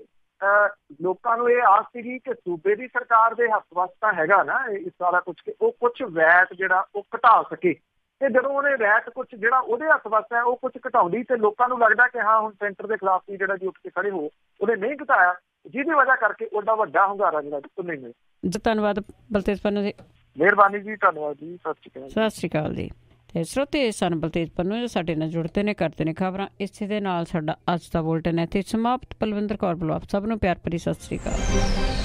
S2: ਲੋਕਾਂ ਨੂੰ ਇਹ ਆਸ ਸੀਗੀ ਕਿ ਸੂਬੇ ਦੀ ਸਰਕਾਰ ਦੇ ਹੱਥ ਵੱਸ ਤਾਂ ਹੈਗਾ ਨਾ ਇਹ ਸਾਰਾ ਕੁਝ, ਕਿ ਉਹ ਕੁਝ ਵੈਟ ਜਿਹੜਾ ਉਹ ਘਟਾ ਸਕੇ। ਤੇ ਜਦੋਂ ਉਹਨੇ ਵੈਟ ਕੁਝ ਜਿਹੜਾ ਉਹਦੇ ਹੱਥ ਵੱਸ ਹੈ ਉਹ ਕੁਝ ਘਟਾਉਂਦੀ ਤੇ ਲੋਕਾਂ ਨੂੰ ਲੱਗਦਾ ਕਿ ਹਾਂ ਹੁਣ ਸੈਂਟਰ ਦੇ ਖਿਲਾਫ ਵੀ ਜਿਹੜਾ ਜੀ ਉੱਠ ਕੇ ਖੜੇ ਹੋ, ਉਹਨੇ ਨਹੀਂ ਘਟਾਇਆ, ਜਿਹਦੀ ਵਜ੍ਹਾ ਕਰਕੇ ਉਹਦਾ ਵੱਡਾ ਹੁੰਗਾਰਾ ਜਿਹੜਾ ਉਹ ਨਹੀਂ ਮਿਲਿਆ।
S1: ਧੰਨਵਾਦ ਬਲਤੇਜ ਪੰਨੂ ਜੀ।
S2: ਮਿਹਰਬਾਨੀ ਜੀ, ਧੰਨਵਾਦ ਜੀ, ਸਤਿ ਸ਼੍ਰੀ ਅਕਾਲ ਜੀ। ਤੇ ਸਰੋਤੇ ਸਨ ਬਲਤੇਜ ਪੰਨੂ ਜੋ ਸਾਡੇ ਨਾਲ ਜੁੜਦੇ ਨੇ, ਕਰਦੇ ਨੇ ਖਬਰਾਂ। ਇਸੇ ਦੇ ਨਾਲ ਸਾਡਾ ਅੱਜ ਦਾ ਬੁਲਟਨ ਇੱਥੇ ਸਮਾਪਤ। ਪਲਵਿੰਦਰ ਕੌਰ ਬਲਵਾ ਸਭ ਨੂੰ ਪਿਆਰ ਭਰੀ ਸਤਿ ਸ਼੍ਰੀ ਅਕਾਲ।